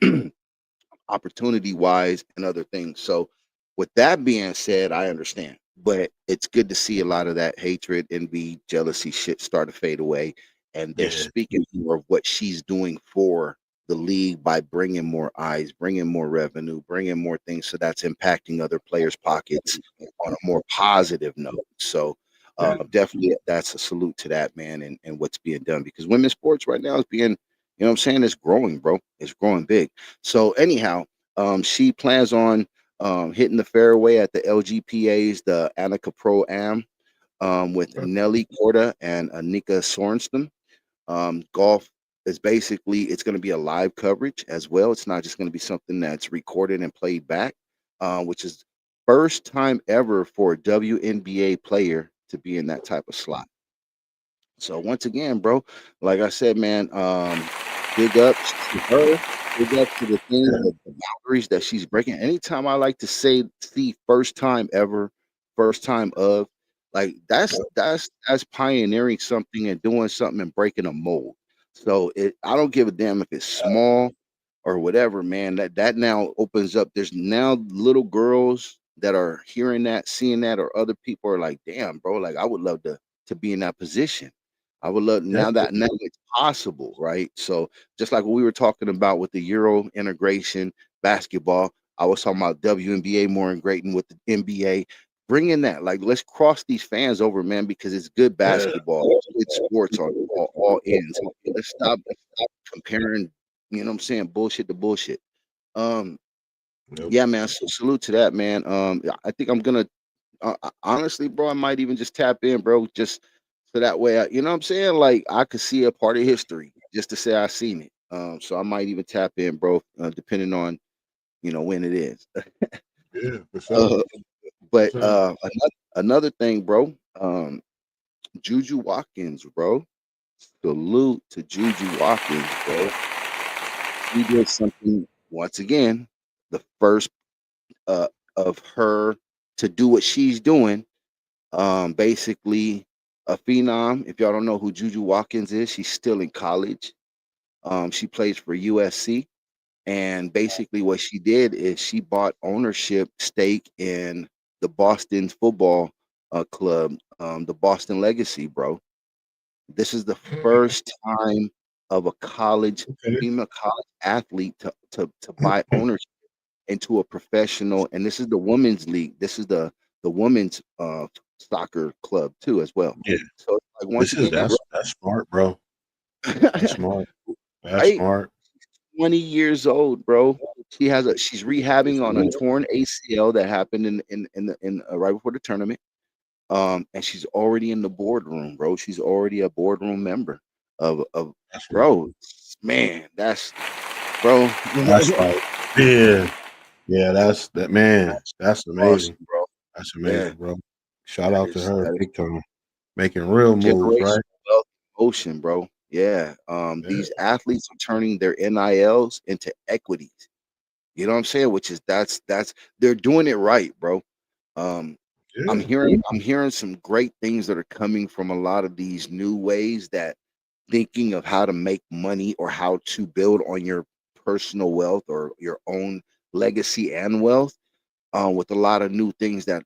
opportunity wise and other things. So with that being said, I understand, but it's good to see a lot of that hatred, envy, jealousy shit start to fade away, and they're
Yeah.
speaking more of what she's doing for the league by bringing more eyes, bringing more revenue, bringing more things. So that's impacting other players' pockets on a more positive note. So
Yeah.
definitely that's a salute to that, man, and what's being done, because women's sports right now is being, you know what I'm saying, it's growing, bro. It's growing big. So anyhow, she plans on hitting the fairway at the LGPA's, the Annika Pro Am, with Nelly Korda and Anika Sorenstam. Golf is basically, it's going to be a live coverage as well. It's not just going to be something that's recorded and played back, which is first time ever for a WNBA player to be in that type of slot. So once again, bro, like I said, man, big ups to her. Big up to the things, the boundaries that she's breaking. Anytime I like to say, see first time ever, first time of, like that's pioneering something and doing something and breaking a mold. So I don't give a damn if it's small or whatever, man. That now opens up. There's now little girls that are hearing that, seeing that, or other people are like, damn, bro, like I would love to be in that position. I would love, now that now it's possible, right? So just like what we were talking about with the Euro integration basketball, I was talking about WNBA more integrating with the NBA. Bringing that, like, let's cross these fans over, man, because it's good basketball, it's good sports on all ends. Let's stop comparing, you know what I'm saying, bullshit to bullshit. Um,
Yep.
yeah, man. So salute to that, man. I think I'm gonna honestly, bro, I might even just tap in, bro, just so that way, you know what I'm saying? Like I could see a part of history just to say I seen it. So I might even tap in, bro, depending on, you know, when it is.
Yeah, for sure.
Uh, but
Sure.
another thing, bro, Juju Watkins, bro. Salute to Juju Watkins, bro. He did something once again, the first uh of her to do what she's doing. Basically a phenom. If y'all don't know who Juju Watkins is, she's still in college. She plays for USC, and basically what she did is she bought ownership stake in the Boston football club, the Boston Legacy, bro. This is the first time of a college
Okay.
female college athlete to buy ownership into a professional, and this is the women's league. This is the women's soccer club too, as well.
Yeah.
So like once again,
That's smart, bro. That's smart. That's
right,
smart.
20 years old, bro. She's rehabbing on a torn ACL that happened in right before the tournament. And she's already in the boardroom, bro. She's already a boardroom member of
That's right.
bro. Man, that's bro.
That's right. Yeah. Yeah, that's that man. That's
Awesome,
amazing.
bro.
That's
Yeah,
amazing, bro. Shout out to her,
that
big time. Making real
is
moves,
generational
right?
wealth in motion, bro. Yeah.
Yeah.
These athletes are turning their NILs into equities. You know what I'm saying? Which is that's they're doing it right, bro. Um, I'm
Yeah.
hearing some great things that are coming from a lot of these new ways that thinking of how to make money or how to build on your personal wealth or your own legacy and wealth, with a lot of new things that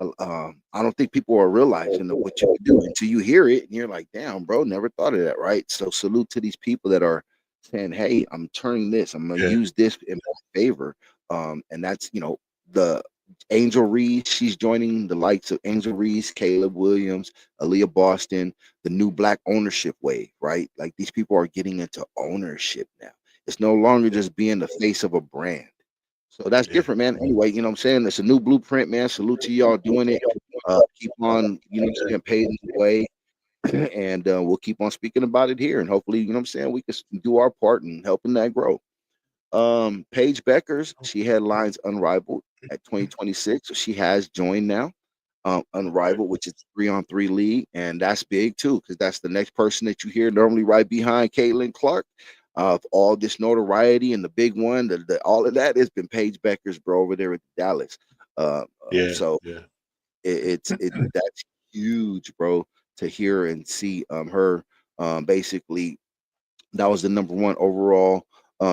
I don't think people are realizing of what you can do until you hear it and you're like, damn, bro, never thought of that, right? So salute to these people that are saying, hey, I'm turning this, I'm gonna
Yeah.
use this in my favor. And that's, you know, the Angel Reese, she's joining the likes of Angel Reese, Caleb Williams, Aaliyah Boston, the new black ownership wave, right? Like these people are getting into ownership now. It's no longer just being the face of a brand. So that's
Yeah.
different, man. Anyway, you know what I'm saying? It's a new blueprint, man. Salute to y'all doing it. Keep on, you know what I'm saying, paving the way. And we'll keep on speaking about it here. And hopefully, you know what I'm saying, we can do our part in helping that grow. Paige Beckers, she headlines Unrivaled at 2026. So she has joined now. Unrivaled, which is 3-on-3 league, and that's big too, because that's the next person that you hear normally right behind Caitlin Clark. Of all this notoriety and the big one, all of that has been Paige Beckers, bro, over there at Dallas.
Yeah.
So
Yeah.
that's huge, bro, to hear and see her basically that was the number one overall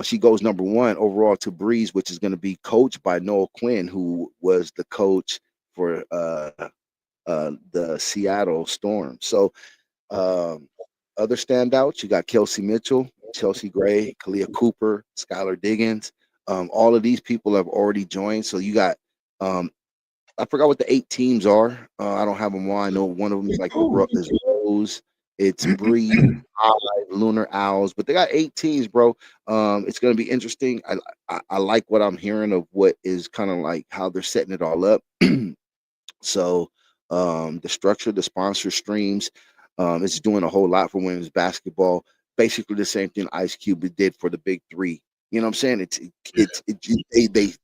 She goes number 1 overall to Breeze, which is going to be coached by Noel Quinn, who was the coach for the Seattle Storm. So other standouts, you got Kelsey Mitchell, Chelsea Gray, Kalia Cooper, Skylar Diggins. All of these people have already joined. So you got I forgot what the 8 teams are. I don't have them all. I know one of them is like is Rose. It's Breeze, Hive, Lunar Owls, but they got 8 teams, bro. It's gonna be interesting. I like what I'm hearing of what is kind of like how they're setting it all up. So the structure, the sponsor streams, it's doing a whole lot for women's basketball. Basically the same thing Ice Cube did for the big 3. You know what I'm saying?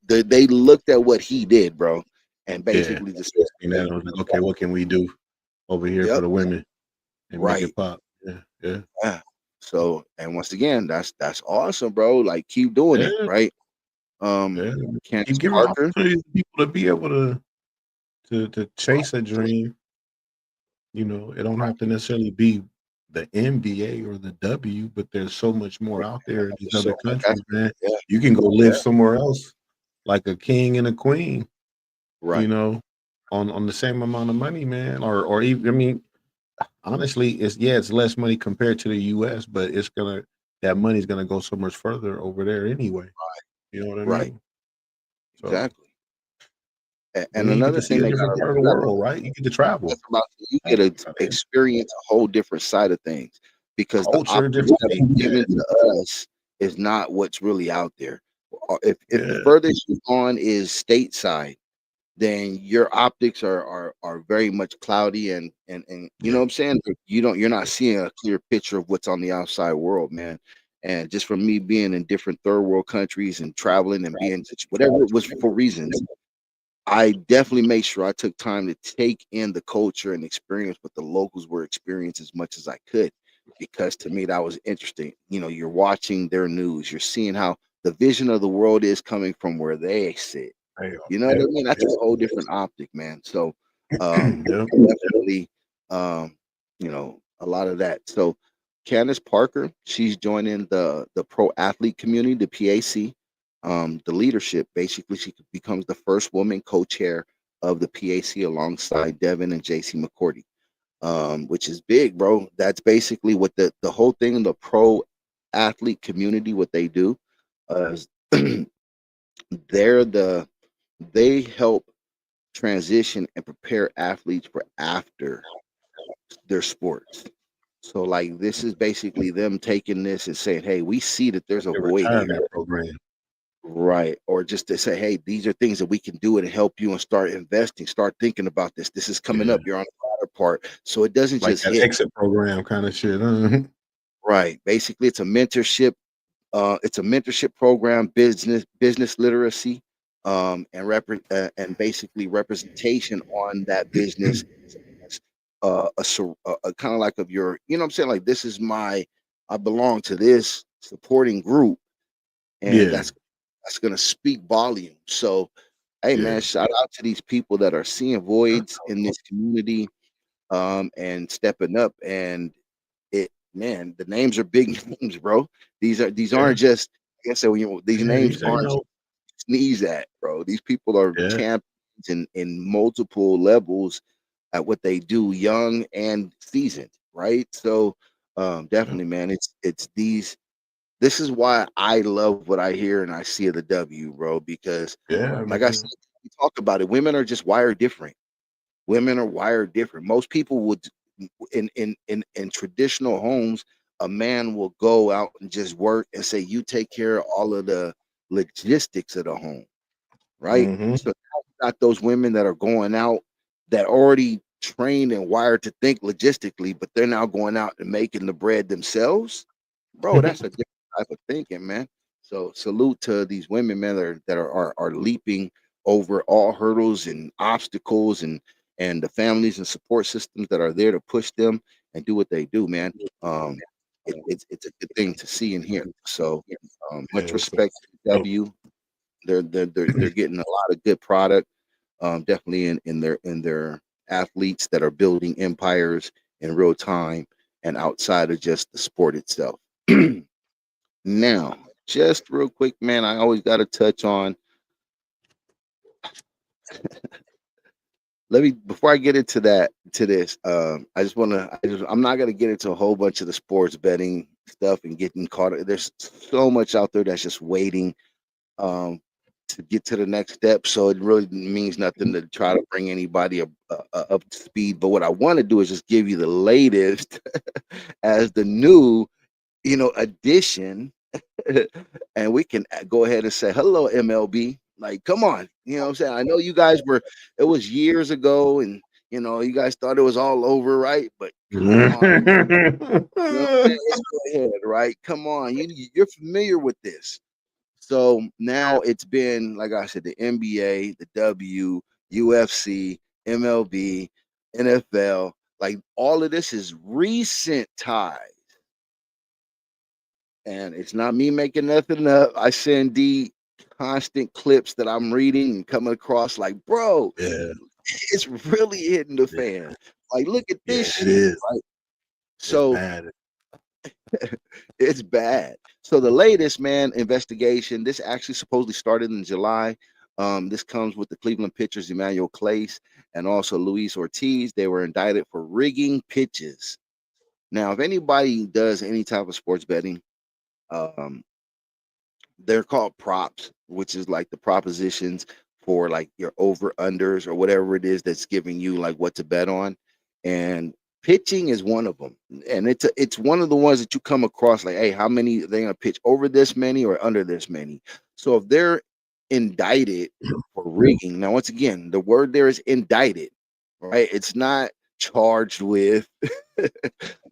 They looked at what he did, bro, and basically just
okay, what can we do over here for the women and make it pop?
Yeah. So, and once again, that's awesome, bro. Like keep doing it, right?
Keep giving opportunities to people to be able to chase a dream. You know, it don't have to necessarily be the NBA or the W, but there's so much more out there in these other countries, man. You can go live somewhere else like a king and a queen, you know, on the same amount of money, man. Or even, I mean, honestly, it's less money compared to the US, but that money's gonna go so much further over there anyway. You know what I mean? So,
exactly. And
you
another
get to see
thing
a
they
different part of the world, right? You get to travel.
You get to experience a whole different side of things because the options that are given to us is not what's really out there. If the furthest you've gone is stateside, then your optics are very much cloudy and you know what I'm saying? You're not seeing a clear picture of what's on the outside world, man. And just from me being in different third world countries and traveling and being whatever it was for reasons, I definitely made sure I took time to take in the culture and experience what the locals were experiencing as much as I could, because to me that was interesting. You know, you're watching their news, you're seeing how the vision of the world is coming from where they sit. You know what I mean? That's a whole different optic, man. So definitely you know, a lot of that. So Candace Parker, she's joining the pro athlete community, the PAC. The leadership, basically she becomes the first woman co-chair of the PAC alongside Devin and JC McCourty, which is big, bro. That's basically what the whole thing in the pro athlete community, what they do is they help transition and prepare athletes for after their sports. So like this is basically them taking this and saying, hey, we see that there's a void here.
Program.
Right. Or just to say, hey, these are things that we can do and help you and start investing, start thinking about this. This is coming up. You're on the latter part. So it doesn't
like
just
that
hit.
exit program kind of shit.
Right. Basically, it's a mentorship. It's a mentorship program, business literacy, and basically representation on that business. A kind of like of your, you know what I'm saying? Like this is I belong to this supporting group, and that's going to speak volume. So, hey, man, shout out to these people that are seeing voids in this community, and stepping up. And man, the names are big names, bro. These aren't just, like I said, these names aren't sneeze at, bro. These people are champions in multiple levels at what they do, young and seasoned, right? So, definitely, man, it's these. This is why I love what I hear and I see of the W, bro, because like I said, we talk about it. Women are just wired different. Women are wired different. Most people would in traditional homes, a man will go out and just work and say, you take care of all of the logistics of the home, right? So now you got those women that are going out that already trained and wired to think logistically, but they're now going out and making the bread themselves. Bro, that's a different type of thinking, man. So salute to these women, man, that are leaping over all hurdles and obstacles, and the families and support systems that are there to push them and do what they do, man. It's a good thing to see and hear. So much respect to W. They're getting a lot of good product, definitely in their athletes that are building empires in real time and outside of just the sport itself. Now, just real quick, man, I always got to touch on. Let me before I get into this. I just want to. I'm not gonna get into a whole bunch of the sports betting stuff and getting caught. There's so much out there that's just waiting um, to get to the next step. So it really means nothing to try to bring anybody up to speed. But what I want to do is just give you the latest as the new, addition, and we can go ahead and say hello, MLB. Like, come on, what I'm saying. I know you guys were. It was years ago, and you guys thought it was all over, right? But come on, what I'm saying? Let's go ahead, right? Come on, you're familiar with this. So now it's been, like I said, the NBA, the UFC, MLB, NFL. Like all of this is recent ties. And it's not me making nothing up. I send the constant clips that I'm reading and coming across like, bro,
Yeah,
it's really hitting the
yeah,
fan. Like, look at
yeah,
this
it
shit,
is.
right?
It's
So
bad.
it's bad. So the latest, man, investigation, this actually supposedly started in July. This comes with the Cleveland pitchers, Emmanuel Clace and also Luis Ortiz. They were indicted for rigging pitches. Now, if anybody does any type of sports betting, um, they're called props, which is like the propositions for like your over unders or whatever it is that's giving you like what to bet on. And pitching is one of them. And it's one of the ones that you come across like, hey, how many they're gonna pitch over this many or under this many. So if they're indicted for rigging, now once again, the word there is indicted, right? It's not charged with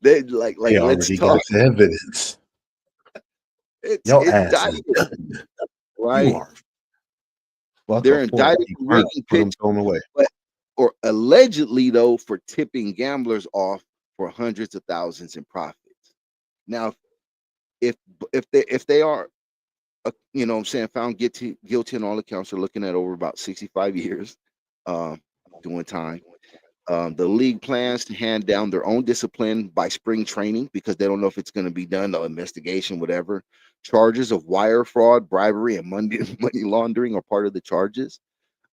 they
They
let's
already got
talk.
the evidence.
It's
Your ass is
indicted,
done. You
right?
are fuck a
They're
fork.
indicted
You
for
burnt.
rigging
Put them,
pitch,
throw them away.
but or allegedly though for tipping gamblers off for hundreds of thousands in profits. Now, if if they are, what I'm saying, found guilty on all accounts, they're looking at over about 65 years, um, doing time. The league plans to hand down their own discipline by spring training because they don't know if it's going to be done, no investigation, whatever. Charges of wire fraud, bribery, and money laundering are part of the charges.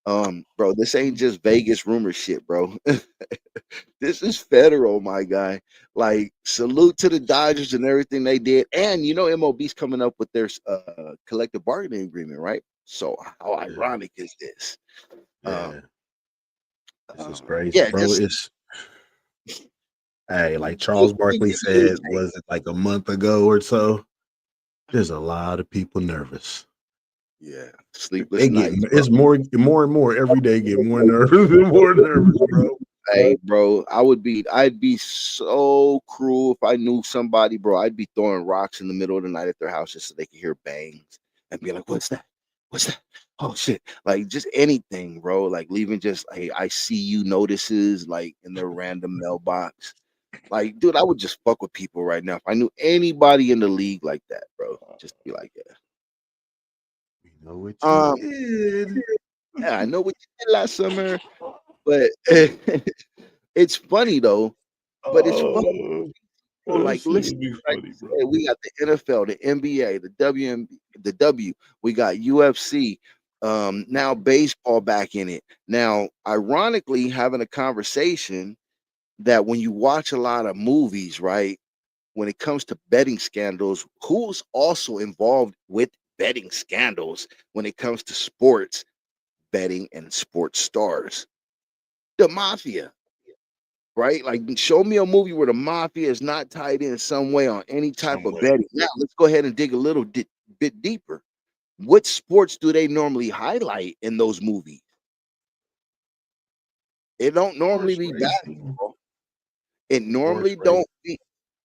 Bro, this ain't just Vegas rumor shit, bro. This is federal, my guy. Like, salute to the Dodgers and everything they did. And MLB's coming up with their collective bargaining agreement, right? So how
Yeah,
ironic is this?
yeah.
Um,
This is crazy,
yeah,
bro.
just
It's hey, like
give,
Charles Barkley
give me your
said,
take.
was it like a month ago or so? There's a lot of people nervous.
Yeah,
They
sleepless
get
nights, bro.
it's more and more every day. Get more nervous and more nervous, bro.
Hey, bro, I'd be so cruel if I knew somebody, bro. I'd be throwing rocks in the middle of the night at their house just so they could hear bangs and be like, "What's that? What's that? Oh shit!" Like just anything, bro. Like leaving just, "Hey, I see you" notices like in their random mailbox. Like, dude, I would just fuck with people right now if I knew anybody in the league like that, bro. Just be like, yeah,
You know what you did.
yeah, I know what you did last summer, but it's funny though. But it's funny.
Oh,
Oh,
that
like,
shit
listen,
would be
like
funny,
you
bro.
said, we got the NFL, the NBA, the WNB, the W. We got UFC. Now baseball back in it. Now, ironically, having a conversation that when you watch a lot of movies, right? When it comes to betting scandals, who's also involved with betting scandals when it comes to sports betting and sports stars? The mafia. Right? Like, show me a movie where the mafia is not tied in some way on any type
Some
of
way.
betting. Now, let's go ahead and dig a little bit deeper. What sports do they normally highlight in those movies? It don't normally
Horse
be
racing.
basketball. It
Horse
normally
racing.
don't be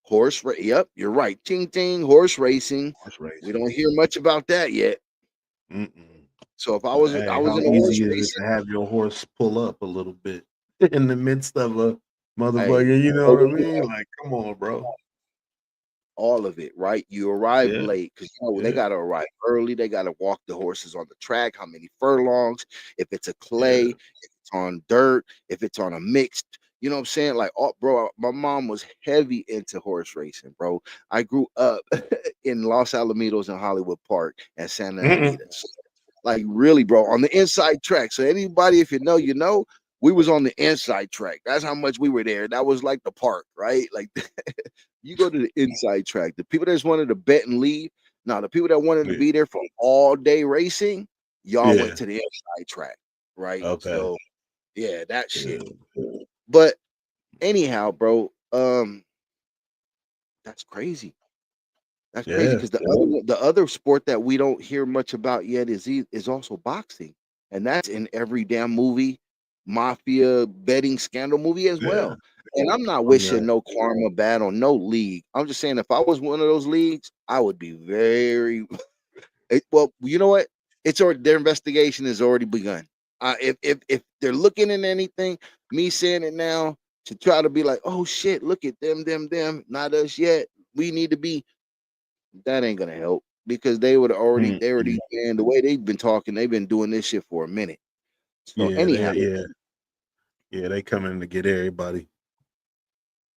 horse race. Yep, you're right. Ting ting, horse racing.
Horse
We
racing.
don't hear much about that yet.
Mm-mm.
So if I
But
was
hey, how
in a horse
easy is it
racing,
to have your horse pull up a little bit in the midst of a
hey,
motherfucker? You know what I mean? Like, come on, bro.
all of it, right? You arrive
Yeah,
late because they
yeah,
got to arrive early. They got to walk the horses on the track. How many furlongs? If it's a clay,
yeah.
if it's on dirt, if it's on a mixed, You know what I'm saying? Like, oh, bro, my mom was heavy into horse racing, bro. I grew up in Los Alamitos and Hollywood Park and Santa Anita. So, like, really, bro, on the inside track. So anybody, if you know, you know, we was on the inside track. That's how much we were there. That was like the park, right? Like, you go to the inside track. The people that just wanted to bet and leave. Now, the people that wanted to be there for all day racing, y'all went to the inside track, right?
Okay.
So, yeah, that shit.
Yeah.
But anyhow, bro, that's crazy. That's crazy because the other sport that we don't hear much about yet is also boxing, and that's in every damn movie, mafia betting scandal movie as well. And I'm not wishing no karma bad on no league. I'm just saying if I was one of those leagues, I would be very well. You know what? It's already their investigation has already begun. If they're looking at anything, me saying it now to try to be like, oh shit, look at them, not us yet. We need to be. That ain't gonna help because they would already, man, the way they've been talking, they've been doing this shit for a minute. So anyhow,
they coming to get everybody.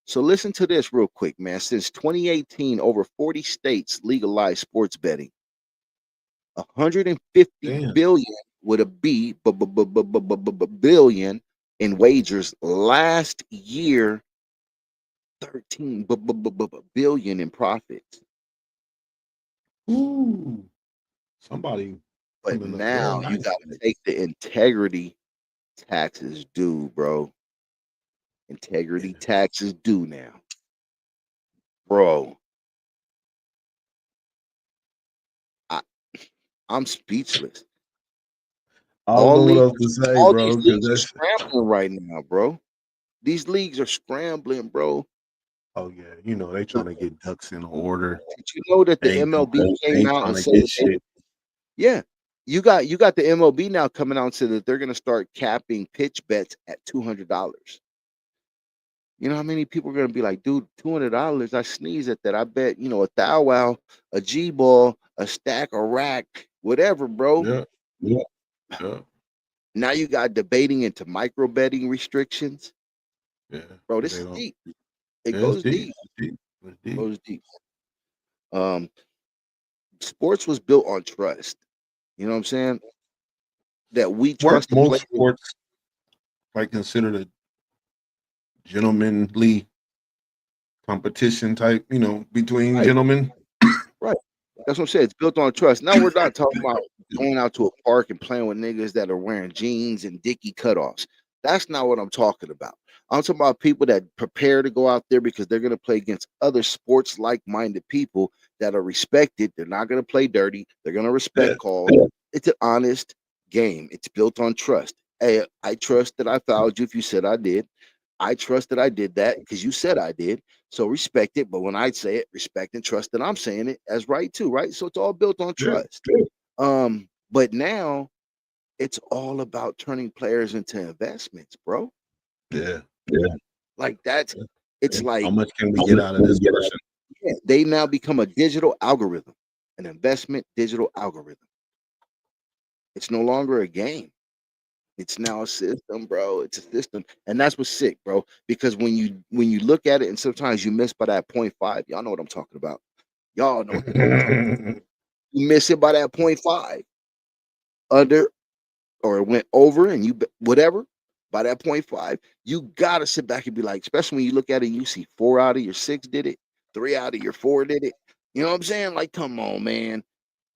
So listen to this real quick, man. Since 2018, over 40 states legalized sports betting. 150 billion with a billion in wagers last year. 13 billion in profits.
Ooh, somebody.
But now you got to take the integrity taxes due, bro. Integrity taxes due now, bro. I'm speechless.
All these
leagues are scrambling right now, bro. These leagues are scrambling, bro.
Oh yeah, you know they trying to get ducks in order.
Did you know that the MLB came out and said yeah, you got the MLB now coming out and said that they're going to start capping pitch bets at $200. You know how many people are going to be like, dude, $200? I sneeze at that. I bet, you know, a thou wow, a G ball, a stack, a rack, whatever, bro.
Yeah.
Now you got debating into micro betting restrictions.
Yeah,
bro, this is deep. It goes deep. It goes deep. Sports was built on trust. You know what I'm saying? That we trust the
most sports like considered a gentlemanly competition type, you know, between gentlemen.
Right. That's what I'm saying. It's built on trust. Now we're not talking about going out to a park and playing with niggas that are wearing jeans and dicky cutoffs. That's not what I'm talking about. I'm talking about people that prepare to go out there because they're going to play against other sports like-minded people that are respected. They're not going to play dirty. They're going to respect calls. It's an honest game. It's built on trust. Hey, I trust that I fouled you if you said I did. I trust that I did that because you said I did. So respect it. But when I say it, respect and trust that I'm saying it as right too, right? So it's all built on trust. But now it's all about turning players into investments, bro.
Yeah.
Like that's it's like
how much can we get out of this person?
Yeah, they now become a digital algorithm, an investment digital algorithm. It's no longer a game. It's now a system, bro. It's a system. And that's what's sick, bro. Because when you look at it and sometimes you miss by that 0.5, y'all know what I'm talking about. Y'all know what I'm talking about. You miss it by that 0.5 under or it went over and you whatever by that 0.5, you gotta sit back and be like, especially when you look at it and you see 4 out of your 6 did it, 3 out of your 4 did it. You know what I'm saying? Like, come on, man.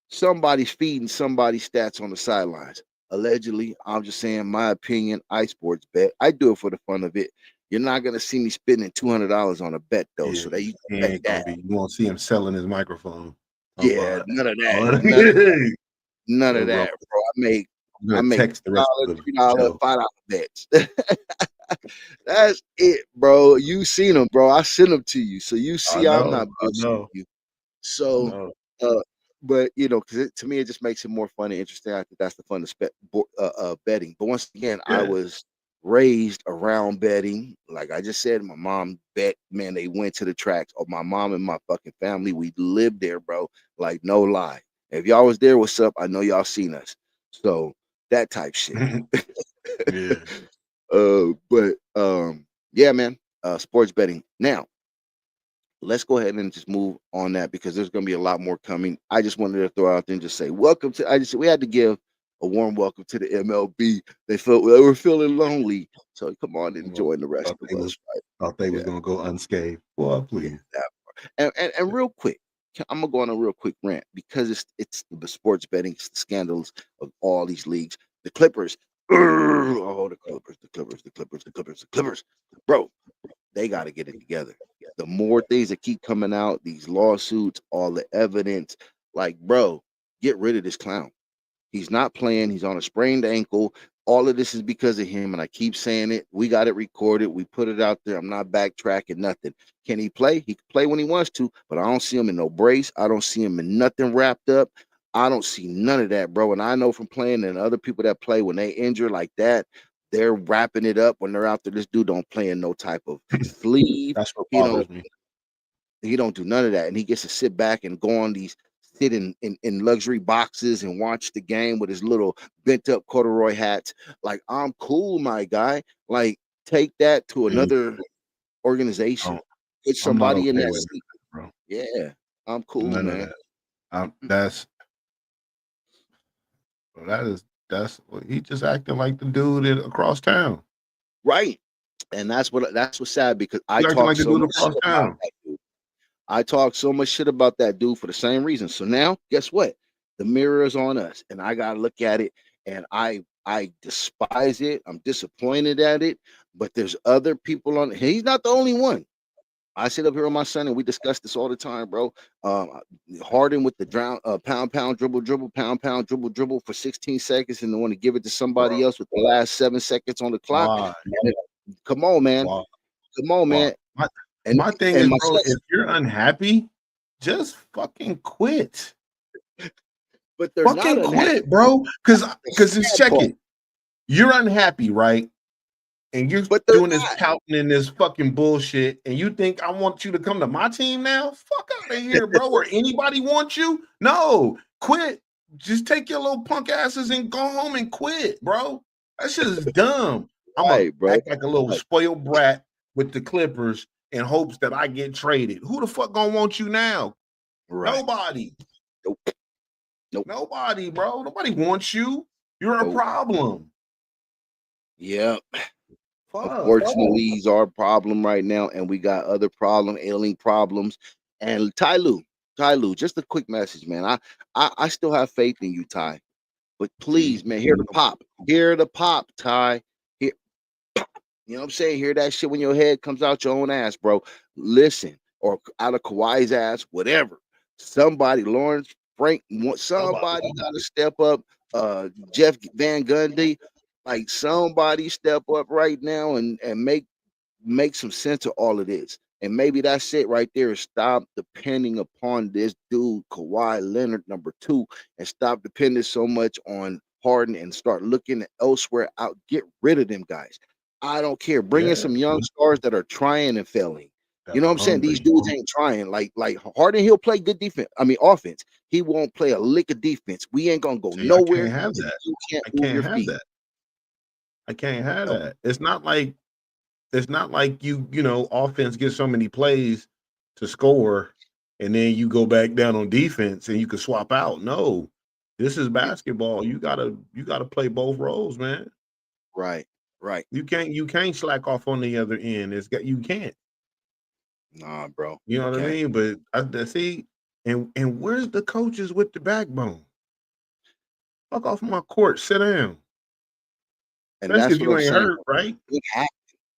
Somebody's feeding somebody's stats on the sidelines. Allegedly, I'm just saying my opinion. I sports bet. I do it for the fun of it. You're not gonna see me spending $200 on a bet though, so that you can bet that.
You won't see him selling his microphone.
Yeah, none of that. None of that, bro. I make
text the rest of
$3, $5 bets. That's it, bro. You seen them, bro. I sent them to you, so you see I'm not bullshitting you. So, but you know, because to me it just makes it more fun and interesting. I think that's the fun of betting. But once again, I was raised around betting. Like I just said, my mom bet. Man, they went to the tracks. Oh, my mom and my fucking family, we lived there, bro. Like no lie. If y'all was there, what's up? I know y'all seen us. So that type shit. Yeah, man. Sports betting. Now, let's go ahead and just move on that because there's going to be a lot more coming. I just wanted to throw out there and just say welcome to. We had to give a warm welcome to the MLB. They were feeling lonely, so come on and join the rest of us. Right?
Thought they was
Yeah.
gonna go unscathed. Well, please.
And real quick, I'm gonna go on a real quick rant because it's the sports betting scandals of all these leagues. The Clippers, oh the Clippers, bro, they got to get it together. The more things that keep coming out, these lawsuits, all the evidence, like, bro, get rid of this clown. He's not playing. He's on a sprained ankle. All of this is because of him. And I keep saying it. We got it recorded. We put it out there. I'm not backtracking nothing. Can he play? He can play when he wants to, but I don't see him in no brace. I don't see him in nothing wrapped up. I don't see none of that, bro. And I know from playing and other people that play when they injure like that, they're wrapping it up when they're out there. This dude don't play in no type of sleeve.
That's what
You know,
bothers me.
he don't do none of that. And he gets to sit back and go on these sit in luxury boxes and watch the game with his little bent up corduroy hats. Like, I'm cool, my guy. Like, take that to another organization. Put
I'm not
somebody in
okay
that
with
seat.
that, bro.
Yeah, I'm cool,
None of
man.
that. That's he just acting like the dude across town.
Right. And that's what's sad because I
He acting
talk
like the
so
dude
much
across
shit about
town.
that dude. I talk so much shit about that dude for the same reason. So now, guess what? The mirror is on us, and I gotta look at it. And I despise it. I'm disappointed at it. But there's other people on. He's not the only one. I sit up here with my son, and we discuss this all the time, bro. Harden with the pound, dribble, pound, dribble for 16 seconds, and then want to give it to somebody else with the last 7 seconds on the clock.
Why?
Come on, man.
Why?
Come on, man.
My thing is,
my
bro,
son,
if you're unhappy, just fucking quit.
but they're
Fucking
not
quit, bro. Because just check it. You're unhappy, right? And you're doing this pouting and this fucking bullshit, and you think I want you to come to my team now? Fuck out of here, bro. Or anybody want you? No, quit. Just take your little punk asses and go home and quit, bro. That shit is dumb. I'm gonna act like a little spoiled brat with the Clippers in hopes that I get traded. Who the fuck gonna want you now?
Right.
Nobody.
Nope.
Nobody, bro. Nobody wants you. You're a problem.
Yep. Unfortunately, he's our problem right now, and we got other ailing problems. And Ty Lue, just a quick message, man. I still have faith in you, Ty. But please, man, hear the pop, Ty. Here, you know what I'm saying? Hear that shit when your head comes out your own ass, bro. Listen, or out of Kawhi's ass, whatever. Somebody, Lawrence Frank, somebody got to step up. Jeff Van Gundy. Like, somebody step up right now and make some sense of all of this. And maybe that's it right there. Stop depending upon this dude, Kawhi Leonard, number 2, and stop depending so much on Harden and start looking elsewhere out. Get rid of them guys. I don't care. Bring in some young stars that are trying and failing. You know what I'm saying? These dudes ain't trying. Like Harden, he'll play good defense. I mean, offense. He won't play a lick of defense. We ain't gonna go nowhere.
I can't have that.
You can't move your feet.
I can't have that. It's not like you know, offense gets so many plays to score, and then you go back down on defense and you can swap out. No, this is basketball. You gotta play both roles, man.
Right.
You can't slack off on the other end. You can't.
Nah, bro.
You know what I mean? But I see, and where's the coaches with the backbone? Fuck off my court. Sit down.
And
especially
that's
if
what
you
I'm
ain't
saying.
hurt, right?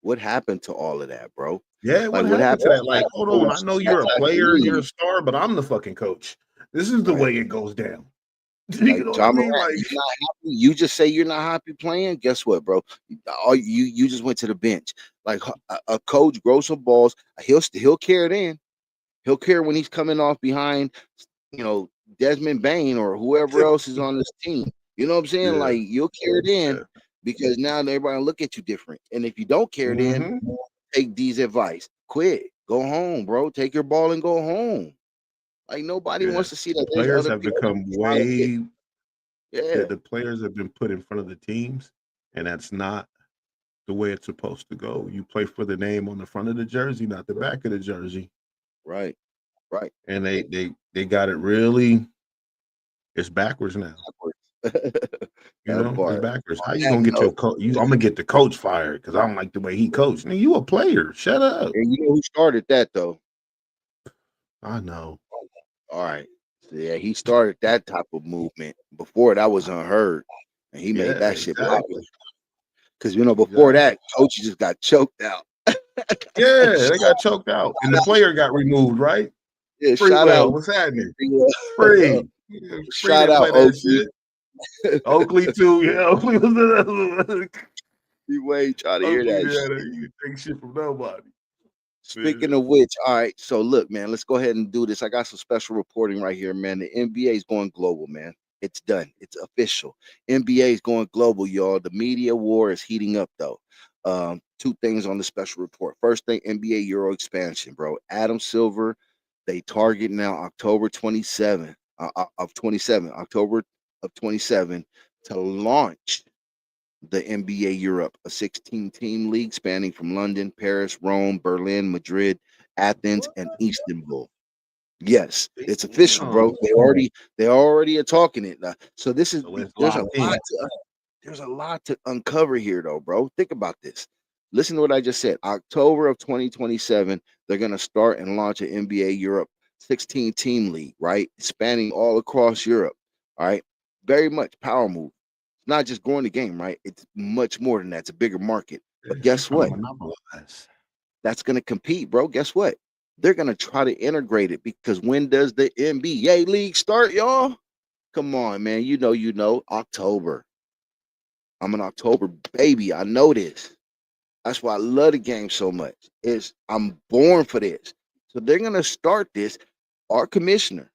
What happened to all of that, bro?
Yeah, what happened to that? Like, hold on, I know you're a player, you're a star, but I'm the fucking coach. This is the way it goes down. You know what I mean? Like,
you're not happy. You just say you're not happy playing. Guess what, bro? You just went to the bench. Like, a coach grows some balls. He'll care it in. He'll care when he's coming off behind, you know, Desmond Bain or whoever else is on this team. You know what I'm saying?
Yeah.
Like, you'll care it in because now everybody will look at you different. And if you don't care it in, take D's advice. Quit. Go home, bro. Take your ball and go home. Like, nobody wants to see that.
Players have become way.
Yeah.
The players have been put in front of the teams, and that's not the way it's supposed to go. You play for the name on the front of the jersey, not the back of the jersey.
Right. Right.
And they got it really. It's backwards now. You
That
know, it's
part.
backwards. How you
That
gonna get your
note,
coach? I'm gonna get the coach fired because I don't like the way he coached. Nigga, you a player. Shut up.
and you know who started that though?
I know.
All right. So, yeah, he started that type of movement. Before that was unheard, and he made
Yeah,
that shit popular.
exactly.
Because before
Exactly.
that, coaches just got choked out.
Yeah, they got choked out, and the player got removed. Right?
Yeah, shout out,
Freewell, what's happening?
yeah.
Free. Free
Shout
didn't
out
play that
Oakley.
shit. Oakley too. Yeah, Oakley was the
You ain't trying to hear
Oakley
that
did
shit.
that. You take shit from nobody.
Speaking of which, all right. So look, man, let's go ahead and do this. I got some special reporting right here, man. The NBA is going global, man. It's done. It's official. NBA is going global, y'all. The media war is heating up, though. Two things on the special report. First thing, NBA Euro expansion, bro. Adam Silver, they target now October 27 October of 27 to launch the NBA Europe, a 16-team league spanning from London, Paris, Rome, Berlin, Madrid, Athens, and Istanbul. Yes, it's official, bro. They already are talking it now. So this is
So it's
there's a
locked in.
lot to there's a lot to uncover here, though, bro. Think about this. Listen to what I just said. October of 2027, they're gonna start and launch an NBA Europe 16-team league, right? Spanning all across Europe. All right. Very much power move. Not just growing the game, right? It's much more than that. It's a bigger market. But
They're
guess
trying to
what?
monopolize.
That's going to compete, bro. Guess what? They're going to try to integrate it because when does the NBA league start, y'all? Come on, man. You know, October. I'm an October baby. I know this. That's why I love the game so much. I'm born for this. So they're going to start this. Our commissioner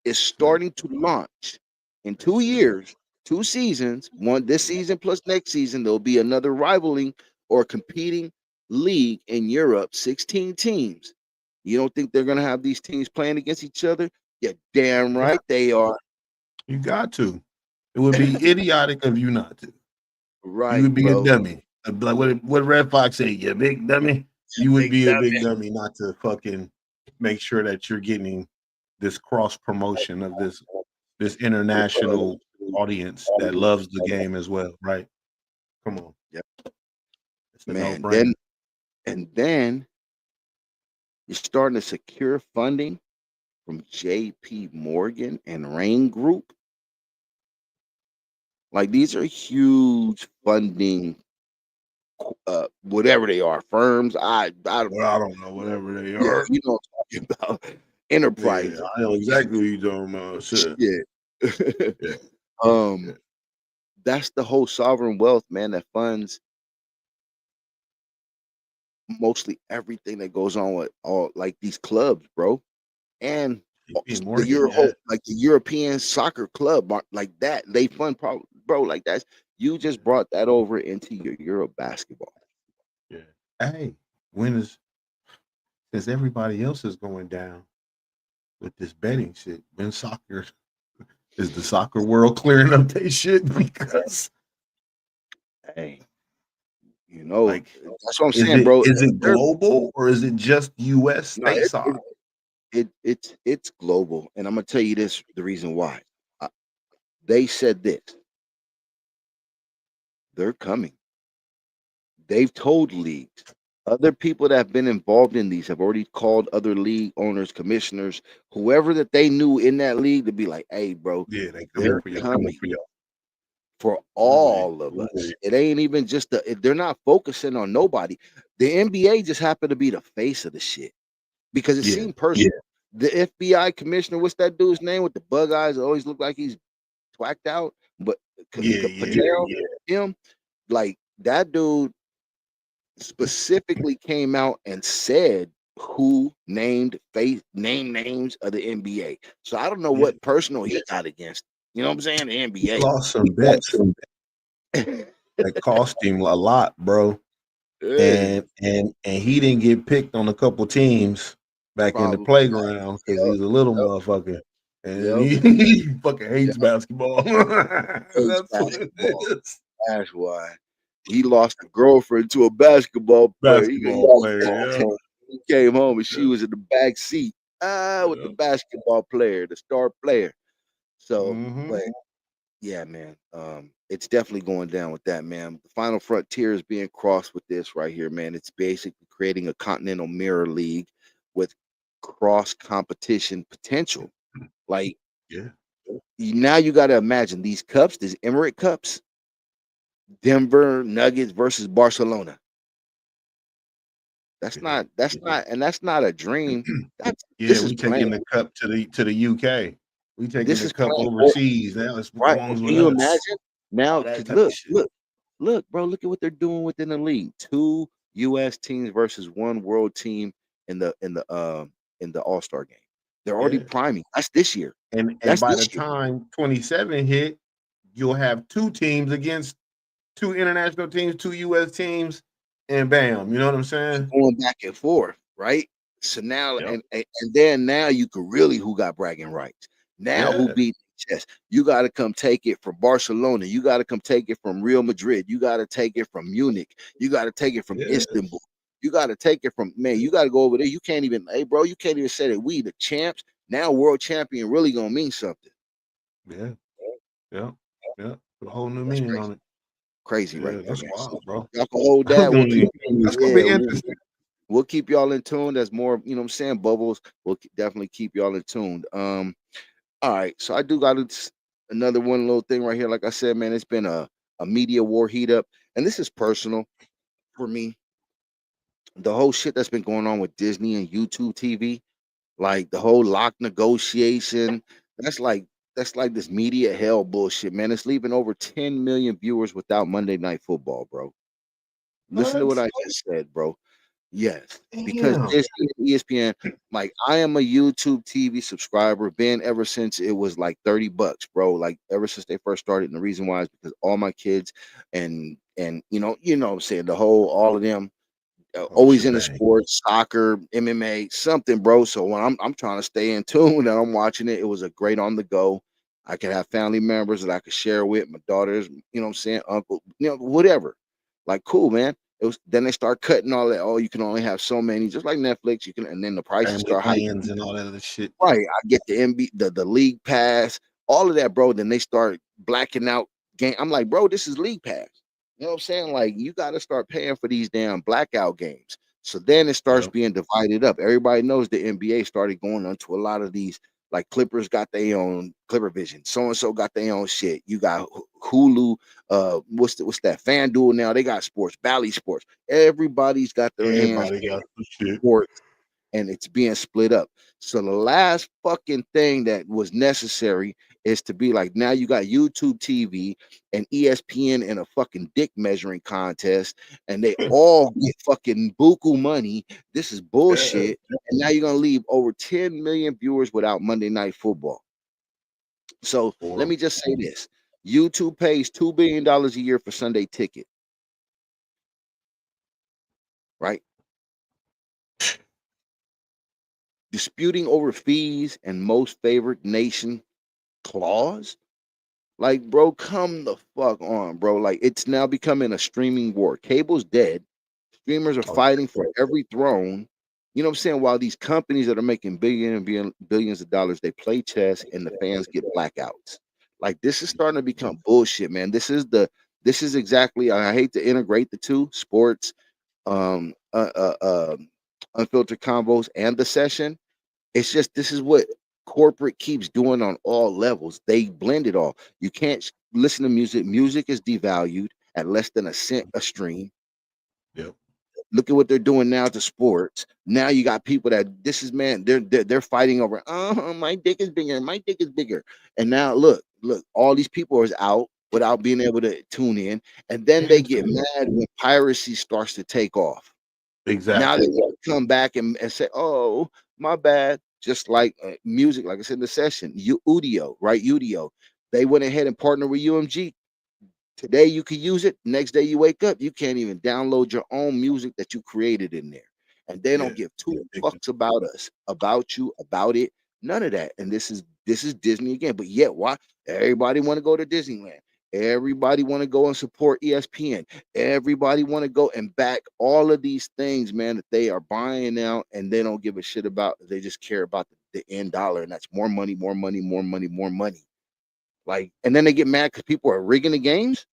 is starting to launch in 2 years, 2 seasons, one this season plus next season. There'll be another rivaling or competing league in Europe, 16 teams. You don't think they're going to have these teams playing against each other? Yeah, damn right they are.
You got to. It would be idiotic of you not to. You
Right,
would be
bro.
a dummy. Like what Red Fox say, you big dummy. You would
Big
be a
dummy.
big dummy not to fucking make sure that you're getting this cross promotion of this international audience that loves the game as well, right? Come on.
Yep.
It's a
Man,
no-brainer.
then you're starting to secure funding from JP Morgan and Rain Group. Like these are huge funding, whatever they are, firms. I
Well, I don't know, whatever they
yeah,
are.
you know what I'm talking about.
Yeah,
Enterprises.
I know exactly what you're talking about. Shit.
Yeah.
Yeah.
That's the whole sovereign wealth, man, that funds mostly everything that goes on with all like these clubs, bro. And
JP
the
Morgan, yeah.
like the European soccer club, like that, they fund bro, like that's you just brought that over into your Euro basketball.
Yeah. Hey, since everybody else is going down with this betting shit, when soccer is the soccer world clearing up their shit because
Hey, you know,
like
that's what I'm saying, bro.
Is it global or is it just US
No,
stateside?
it's global, and I'm gonna tell you this: the reason why. They said this. They're coming. They've told leagues. Other people that have been involved in these have already called other league owners, commissioners, whoever that they knew in that league to be like, "Hey, bro,
Yeah, they
they're
coming
coming
for y'all.
for all of us." It ain't even just they're not focusing on nobody. The NBA just happened to be the face of the shit because it seemed personal. The FBI commissioner, what's that dude's name with the bug eyes? That always look like he's twacked out, but Patel, him, like that dude specifically came out and said who named names of the NBA. So I don't know what personal he got against. You know what I'm saying? The NBA
He lost some bets that cost him a lot, bro.
Hey,
And he didn't get picked on a couple teams back in the
Probably.
playground because he's a little motherfucker. And he fucking hates basketball. That's what it is.
That's why. he lost a girlfriend to a basketball player.
Basketball player, yeah.
He came home and she
Yeah.
was in the back seat with the basketball player, the star player. So,
Mhm.
but yeah, man, it's definitely going down with that, man. The final frontier is being crossed with this right here, man. It's basically creating a continental mirror league with cross competition potential. Like
Yeah.
now, you got to imagine these cups, these Emirate Cups, Denver Nuggets versus Barcelona. That's
Yeah.
not a dream.
Yeah,
This is
we taking
playing.
the cup to the UK. We taking
This
the
is
cup
playing.
overseas. Now it
Right.
belongs
Can
with
you
us.
imagine? Now,
All that
because
type of shit.
look, bro, look at what they're doing within the league. 2 US teams versus 1 world team in the All-Star game. They're already
Yeah.
priming. That's this year.
And
That's
by the
this year.
time 27 hit, you'll have 2 teams against 2 international teams, 2 US teams, and bam, you know what I'm saying?
Going back and forth, right? So now,
Yep.
and then now you could really who got bragging rights. Now who
Yeah.
beat chess? You got to come take it from Barcelona. You got to come take it from Real Madrid. You got to take it from Munich. You got to take it from
Yeah.
Istanbul. You got to take it from man. You got to go over there. You can't even, hey, bro. You can't even say that we the champs. Now world champion really gonna mean something.
Yeah. Yeah. Yeah. Put a whole new
That's
meaning
crazy.
on it.
Crazy right
Yeah,
there,
that's
man. So
wild, bro.
y'all can hold that. We'll keep,
That's gonna
yeah,
be interesting.
we'll keep y'all in tune. There's more, you know what I'm saying, bubbles. We'll definitely keep y'all in tune. All right. So I do got another one little thing right here. Like I said, man, it's been a media war heat up, and this is personal for me. The whole shit that's been going on with Disney and YouTube TV, like the whole lock negotiation, that's like that's like this media hell bullshit, man. It's leaving over 10 million viewers without Monday Night Football, bro. Listen to what
What?
I just said, bro. Yes, because
Damn.
Disney and ESPN, like I am a YouTube TV subscriber, been ever since it was like $30, bro. Like ever since they first started. And the reason why is because all my kids and you know what I'm saying, the whole all of them
Oh,
always into
shebang.
sports, soccer, MMA, something, bro. So when I'm trying to stay in tune and I'm watching it, it was a great on the go. I could have family members that I could share with, my daughters, you know what I'm saying, uncle, whatever. Like, cool, man. It was then they start cutting all that. Oh, you can only have so many, just like Netflix. You can, and then the prices
Family
start hiking.
plans and all that other shit.
Right. I get the the league pass, all of that, bro. Then they start blacking out game. I'm like, bro, this is league pass. You know what I'm saying? Like, you got to start paying for these damn blackout games. So then it starts
Yep.
being divided up. Everybody knows the NBA started going onto a lot of these. Like Clippers got their own Clipper Vision. So and so got their own shit. You got Hulu. What's that? FanDuel now. They got sports. Bally Sports. Everybody's got their hands
Everybody got some
in
shit.
sports, and it's being split up. So the last fucking thing that was necessary is to be like, now you got YouTube TV and ESPN in a fucking dick measuring contest, and they all get fucking buku money. This is
Yeah.
bullshit. And now you're gonna leave over 10 million viewers without Monday Night Football. So let me just say this: YouTube pays $2 billion a year for Sunday Ticket, right? Disputing over fees and most favored nation clause. Like, bro, come the fuck on, bro. Like, it's now becoming a streaming war. Cable's dead. Streamers are
Oh,
fighting for every throne. You know what I'm saying? While these companies that are making billions of dollars, they play chess and the fans get blackouts. Like, this is starting to become bullshit, man. This is exactly. I hate to integrate the two sports, um, unfiltered combos, and the session. It's just this is what corporate keeps doing on all levels. They blend it all. You can't listen to music. Music is devalued at less than a cent a stream.
yep.
Look at what they're doing now to sports. Now you got people that this is man, they're fighting over. My dick is bigger. My dick is bigger. And now look, all these people are out without being able to tune in, and then they get mad when piracy starts to take off. Now they
Exactly.
want to come back and say, "Oh, my bad." Just like music, like I said in the session, Udio, right? Udio, they went ahead and partnered with UMG. Today you can use it. Next day you wake up, you can't even download your own music that you created in there, and they
Yeah.
don't give two fucks about us, about you, about it. None of that. And this is Disney again. But yet, why everybody want to go to Disneyland? Everybody want to go and support ESPN. Everybody want to go and back all of these things, man, that they are buying now, and they don't give a shit about. They just care about the end dollar, and that's more money, more money, more money, more money. Like, and then they get mad because people are rigging the games.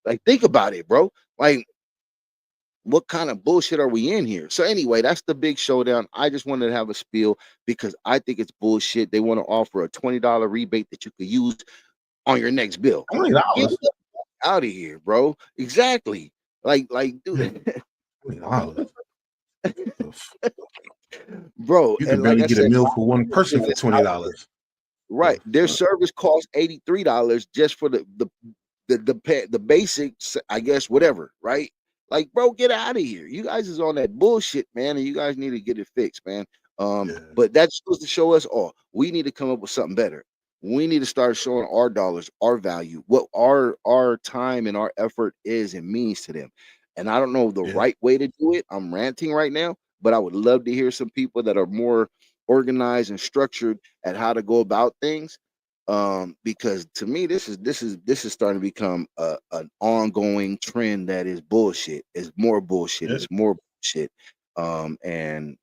Like, think about it, bro. Like, what kind of bullshit are we in here? So anyway, that's the big showdown. I just wanted to have a spiel because I think it's bullshit. They want to offer a $20 rebate that you could use on your next bill. Get
$20.
out of here, bro. Exactly. Like, dude,
$20.
bro.
You
And
could
like
barely
I
get a
said,
meal for one person for
it's out there.
$20.
Right. Their service costs $83 just for the basics, I guess, whatever, right? Like, bro, get out of here. You guys is on that bullshit, man, and you guys need to get it fixed, man.
Yeah.
But that's supposed to show us all. We need to come up with something better. We need to start showing our dollars, our value, what our time and our effort is and means to them. And I don't know the
Yeah.
right way to do it. I'm ranting right now, but I would love to hear some people that are more organized and structured at how to go about things. Because to me, this is starting to become an ongoing trend that is bullshit. It's more bullshit.
Yeah.
It's more bullshit. And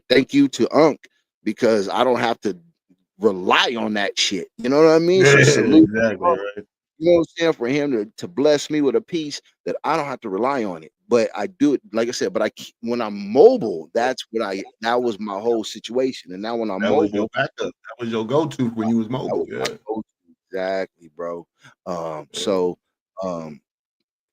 thank you to Unc, because I don't have to rely on that shit. You know what I mean? So
Yeah,
salute,
exactly,
Unc,
right?
you know what I'm saying, for him to bless me with a piece that I don't have to rely on it. But I do it, like I said, but when I'm mobile, that was my whole situation. And now when I'm
That was your
mobile,
backup. That was your go-to when you was
that
mobile.
was my
Yeah.
go-to. Exactly, bro.
Yeah.
So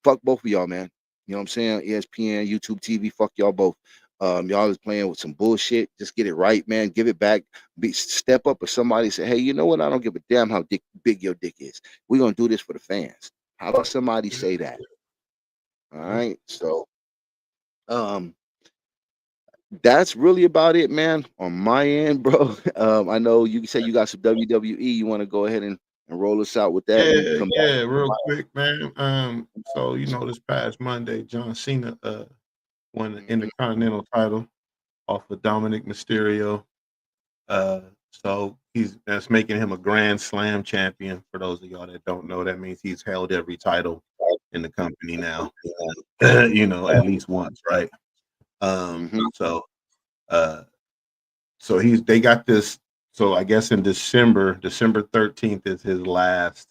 fuck both of y'all, man. You know what I'm saying? ESPN, YouTube TV, fuck y'all both. Y'all is playing with some bullshit. Just get it right, man. Give it back. Step up, if somebody say, hey, you know what? I don't give a damn how big your dick is. We're gonna do this for the fans. How about somebody say that? All right. So that's really about it, man, on my end, bro. I know you say you got some WWE. You want to go ahead and roll us out with that, and we can
Yeah,
come back.
yeah, real quick, man. So this past Monday, John Cena won the Intercontinental title off of Dominic Mysterio. So that's making him a Grand Slam champion. For those of y'all that don't know, that means he's held every title in the company now. At least once, right? So they got this. So I guess in December 13th is his last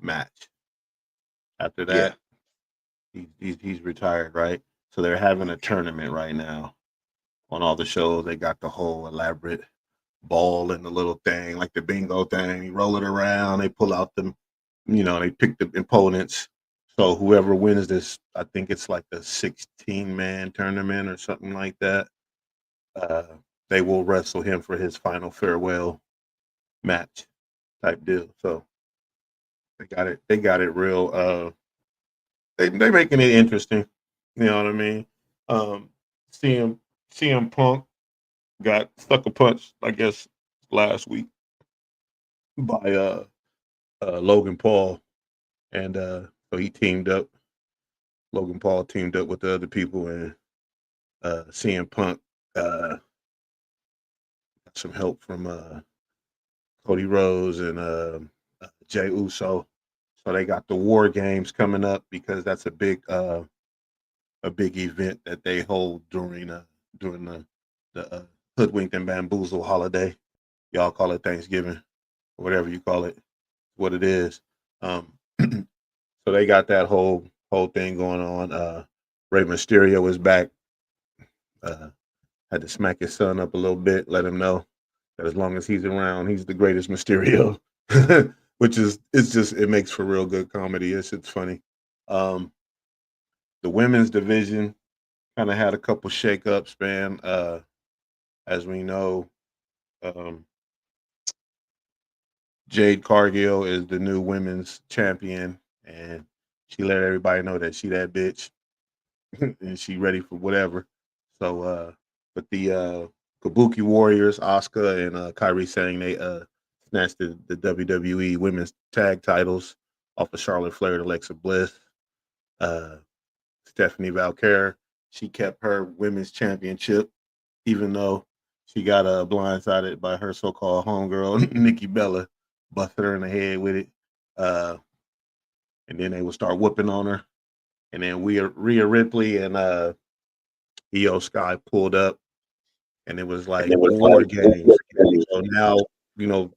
match. After that, he's retired, right? So they're having a tournament right now on all the shows. They got the whole elaborate ball and the little thing, like the bingo thing. You roll it around, they pull out them, they pick the opponents. So whoever wins this, I think it's like the 16-man tournament or something like that. They will wrestle him for his final farewell match type deal. So they got it real. They making it interesting. You know what I mean? CM Punk got sucker punched, I guess, last week by Logan Paul, and so he teamed up. Logan Paul teamed up with the other people, and CM Punk got some help from Cody Rhodes and Jey Uso. So they got the War Games coming up because that's a big event that they hold during the Hoodwinked and Bamboozle holiday. Y'all call it Thanksgiving, or whatever you call it, what it is. So they got that whole thing going on. Rey Mysterio is back. Had to smack his son up a little bit, let him know that as long as he's around, he's the greatest Mysterio. Which it makes for real good comedy. It's funny. The women's division kind of had a couple shakeups, man. As we know, Jade Cargill is the new women's champion, and she let everybody know that she that bitch and she ready for whatever. So, but the Kabuki Warriors, Asuka and Kairi Sane, they snatched the WWE women's tag titles off of Charlotte Flair and Alexa Bliss. Stephanie Valkyrie, she kept her women's championship, even though she got blindsided by her so-called homegirl Nikki Bella, busted her in the head with it. and then they would start whooping on her, and then Rhea Ripley and Io Sky pulled up, and it was like war games. So now,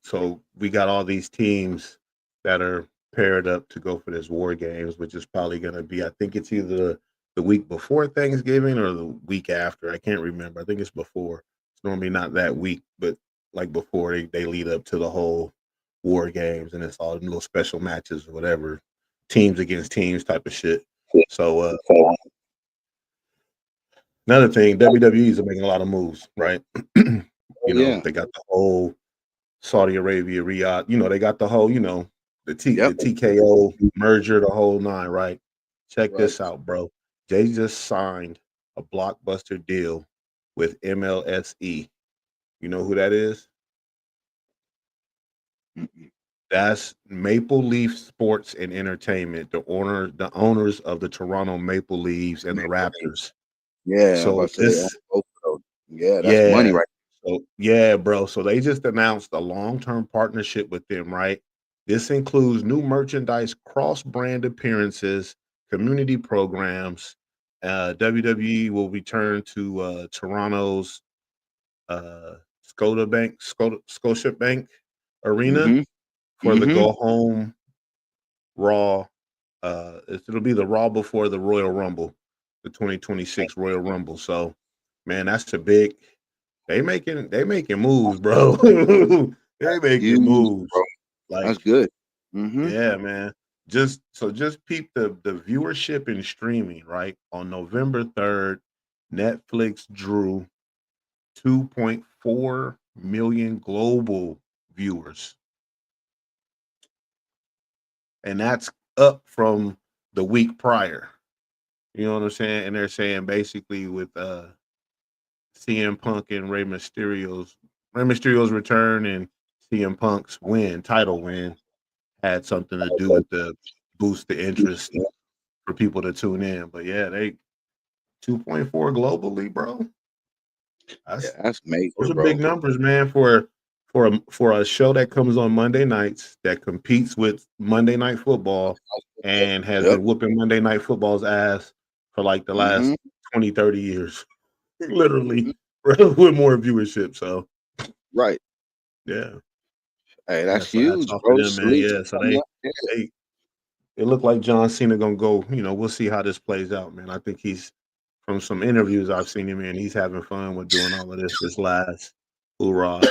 so we got all these teams that are paired up to go for this war games, which is probably going to be, I think it's either the week before Thanksgiving or the week after. I can't remember. I think it's before. It's normally not that week, but like before they lead up to the whole war games, and it's all little special matches or whatever, teams against teams type of shit. So another thing, WWE's are making a lot of moves, right? They got the whole Saudi Arabia, Riyadh. They got the whole, the TKO merger, the whole nine, right? Check this out, bro. They just signed a blockbuster deal with MLSE. You know who that is? That's Maple Leaf Sports and Entertainment, the owners of the Toronto Maple Leafs and the Raptors.
Yeah,
so
that's money, right?
So yeah, bro. So they just announced a long-term partnership with them, right? This includes new merchandise, cross-brand appearances, community programs. WWE will return to Toronto's Scotiabank Arena for the go home Raw. It'll be the Raw before the Royal Rumble, the 2026 Royal Rumble. So, man, that's a big. They making moves, bro. They making moves.
Bro.
Like,
that's good.
Yeah, man. Just peep the viewership and streaming, right? On November 3rd, Netflix drew 2.4 million global viewers. And that's up from the week prior. You know what I'm saying? And they're saying basically with CM Punk and Rey Mysterio's return and CM Punk's title win, had something to do with the boost the interest for people to tune in. But yeah, they 2.4 globally, bro.
That's major.
Those are big numbers, man, for a show that comes on Monday nights that competes with Monday Night Football and has been whooping Monday Night Football's ass for like the last 20, 30 years. Literally with more viewership. So
right.
Yeah.
Hey, that's huge, bro.
Them, man. Yeah, so it looked like John Cena gonna go. We'll see how this plays out, man. I think he's, from some interviews I've seen him in, he's having fun with doing all of this last hoorah.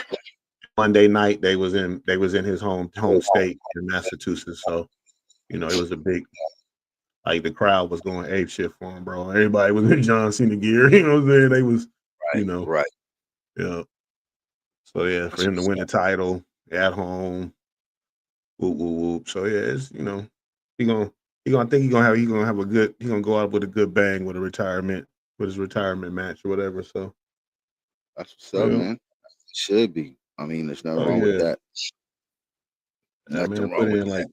Monday night they was in his home state in Massachusetts. So, it was a big, like, the crowd was going ape shit for him, bro. Everybody was in John Cena gear. You know what I'm saying? They was,
right.
Yeah. So yeah, for him to win the title at home, whoop whoop whoop. So yeah, it's he gonna go out with a good bang with his retirement match or whatever. So
that's what's up, man. It should be. I mean, there's nothing wrong with that.
Nothing wrong with that.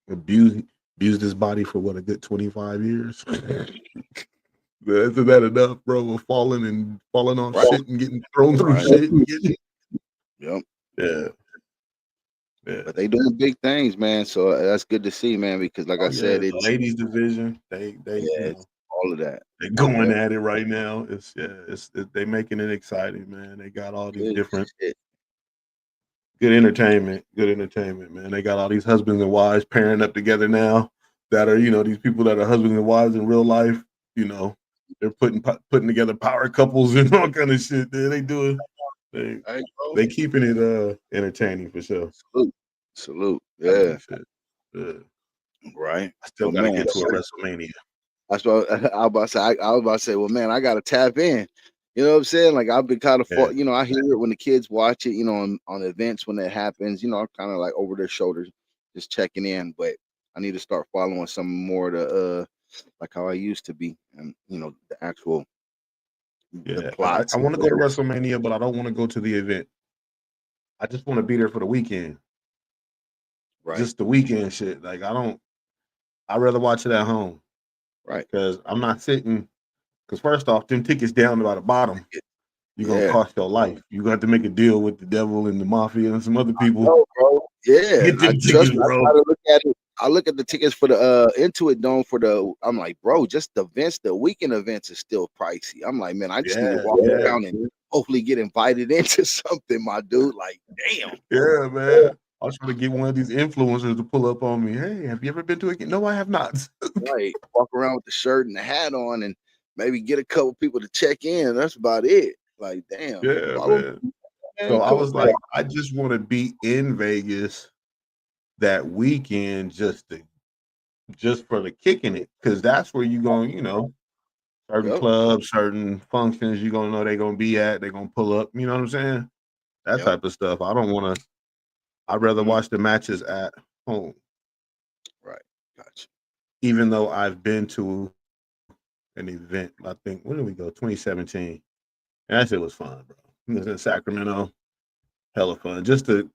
Abused his body for what, a good 25 years. Isn't that enough, bro? Of falling off shit and getting thrown through shit.
Yep.
Yeah.
But they doing big things, man. So that's good to see, man. Because like I said,
it's the ladies division. They
all of that.
They're going at it right now. They making it exciting, man. They got all these different good entertainment, man. They got all these husbands and wives pairing up together now that are, these people that are husbands and wives in real life. They're putting together power couples and all kind of shit. They doing. They keeping it entertaining for sure.
Salute. Yeah.
Right. I still gotta get to a WrestleMania.
That's what I was about to say. Well, man, I gotta tap in. You know what I'm saying? Like, I've been kind of, I hear it when the kids watch it, on events when that happens. I'm kind of like over their shoulders, just checking in. But I need to start following some more of the like how I used to be, and the actual.
The plots. I want to go to WrestleMania, but I don't want to go to the event. I just want to be there for the weekend.
Right.
Just the weekend shit. Like, I'd rather watch it at home.
Right.
Because I'm not sitting. Because first off, them tickets down by the bottom, you're gonna cost your life. You got to make a deal with the devil and the mafia and some other people.
I know, bro. Yeah,
Get
and I
them
trust
tickets,
me, I
bro.
try to look at it. I look at the tickets for the Intuit Dome for the. I'm like, bro, just the events, the weekend events is still pricey. I'm like, man, I just need to
Yeah,
walk
yeah,
around and hopefully get invited into something, my dude. Like, damn.
yeah, man. I was trying to get one of these influencers to pull up on me. Hey, have you ever been to a game? No, I have not.
Right. Walk around with the shirt and the hat on and maybe get a couple people to check in. That's about it. Like, damn.
Yeah,
Follow
man.
me, man.
So I
Come
was
on, man.
like, I just want to be in Vegas that weekend just for the kicking it, because that's where you going, certain
Yep.
clubs, certain functions you're gonna know they're gonna be at, they're gonna pull up, you know what I'm saying? That
Yep.
type of stuff. I'd rather watch the matches at home.
Right. Gotcha.
Even though I've been to an event, I think, when did we go? 2017. And that shit was fun, bro. It was in Sacramento. Hella fun. Just to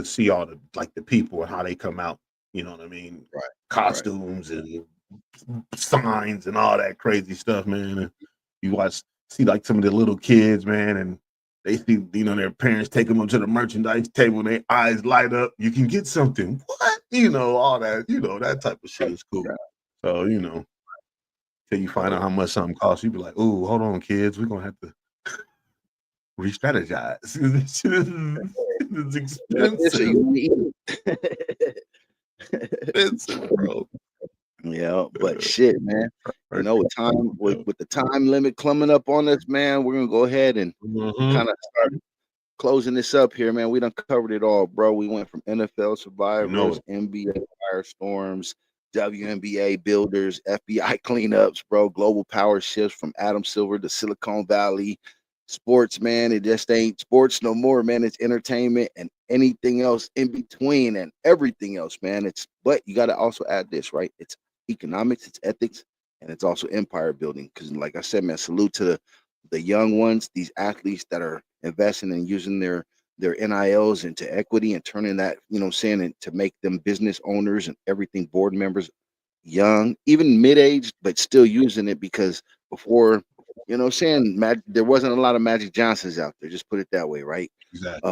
see all the people and how they come out, you know what I mean?
Right.
Costumes and signs and all that crazy stuff, man. And you see like some of the little kids, man, and they see, their parents take them up to the merchandise table and their eyes light up. You can get something. What? All that, that type of shit is cool.
Right.
So, till you find out how much something costs, you be like, ooh, hold on, kids. We're going to have to re-strategize. This shit is expensive. Expensive, bro.
Yeah, but shit, man. With the time limit coming up on us, man, we're gonna go ahead and kind of start closing this up here, man. We done covered it all, bro. We went from NFL survivors, NBA firestorms, WNBA builders, FBI cleanups, bro. Global power shifts from Adam Silver to Silicon Valley. Sports, man, it just ain't sports no more, man. It's entertainment and anything else in between and everything else, man. But you got to also add this, right? It's economics, it's ethics, and it's also empire building. Because, like I said, man, salute to the young ones, these athletes that are investing and using their NILs into equity and turning that, saying to make them business owners and everything, board members, young, even mid-aged, but still using it because before, there wasn't a lot of Magic Johnsons out there. Just put it that way, right?
Exactly.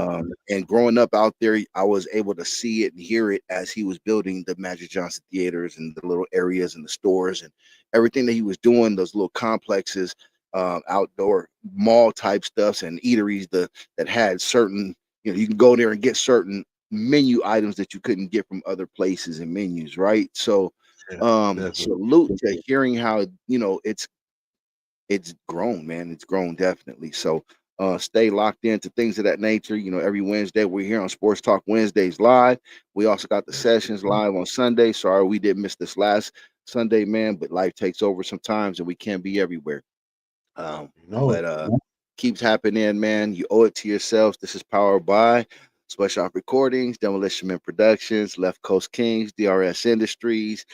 And growing up out there, I was able to see it and hear it as he was building the Magic Johnson theaters and the little areas and the stores and everything that he was doing, those little complexes, outdoor mall type stuffs and eateries that had certain, you can go there and get certain menu items that you couldn't get from other places and menus, right? So salute to hearing how it's grown, man. It's grown definitely. So stay locked into things of that nature. Every Wednesday we're here on Sports Talk Wednesdays live. We also got the sessions live on Sunday. Sorry we didn't miss this last Sunday, man, but life takes over sometimes and we can't be everywhere. Keeps happening, man. You owe it to yourselves. This is powered by Sweatshop Recordings, Demolition Man Productions, Left Coast Kings, DRS Industries,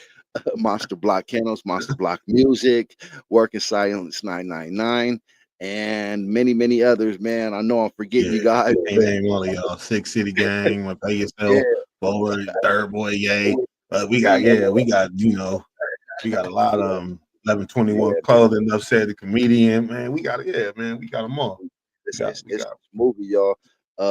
Monster Block Kennels, Monster Block Music, Working Silence 999, and many, many others, man. I know I'm forgetting you guys.
Can't name all of y'all. Six City Gang, my Pay Yourself, Forward, Third Boy, Yay. We got a lot of 1121 Clothing, Enough Said the Comedian, man. We got them all.
It's a movie, y'all.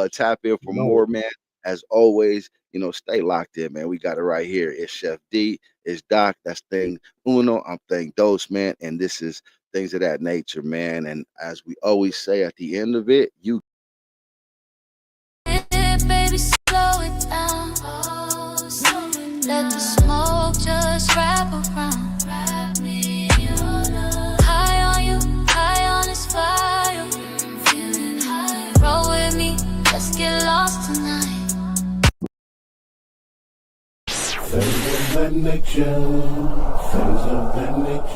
Tap in for more, man. As always, stay locked in, man. We got it right here. It's Chef D, it's Doc. That's Thing Uno. I'm Thing Dos, man. And this is things of that nature, man. And as we always say at the end of it, you
baby, slow it down. Let the smoke just wrap around. High on you, high on this fire. Feeling high. Roll with me, let's get lost tonight. Things of that nature, things of that nature.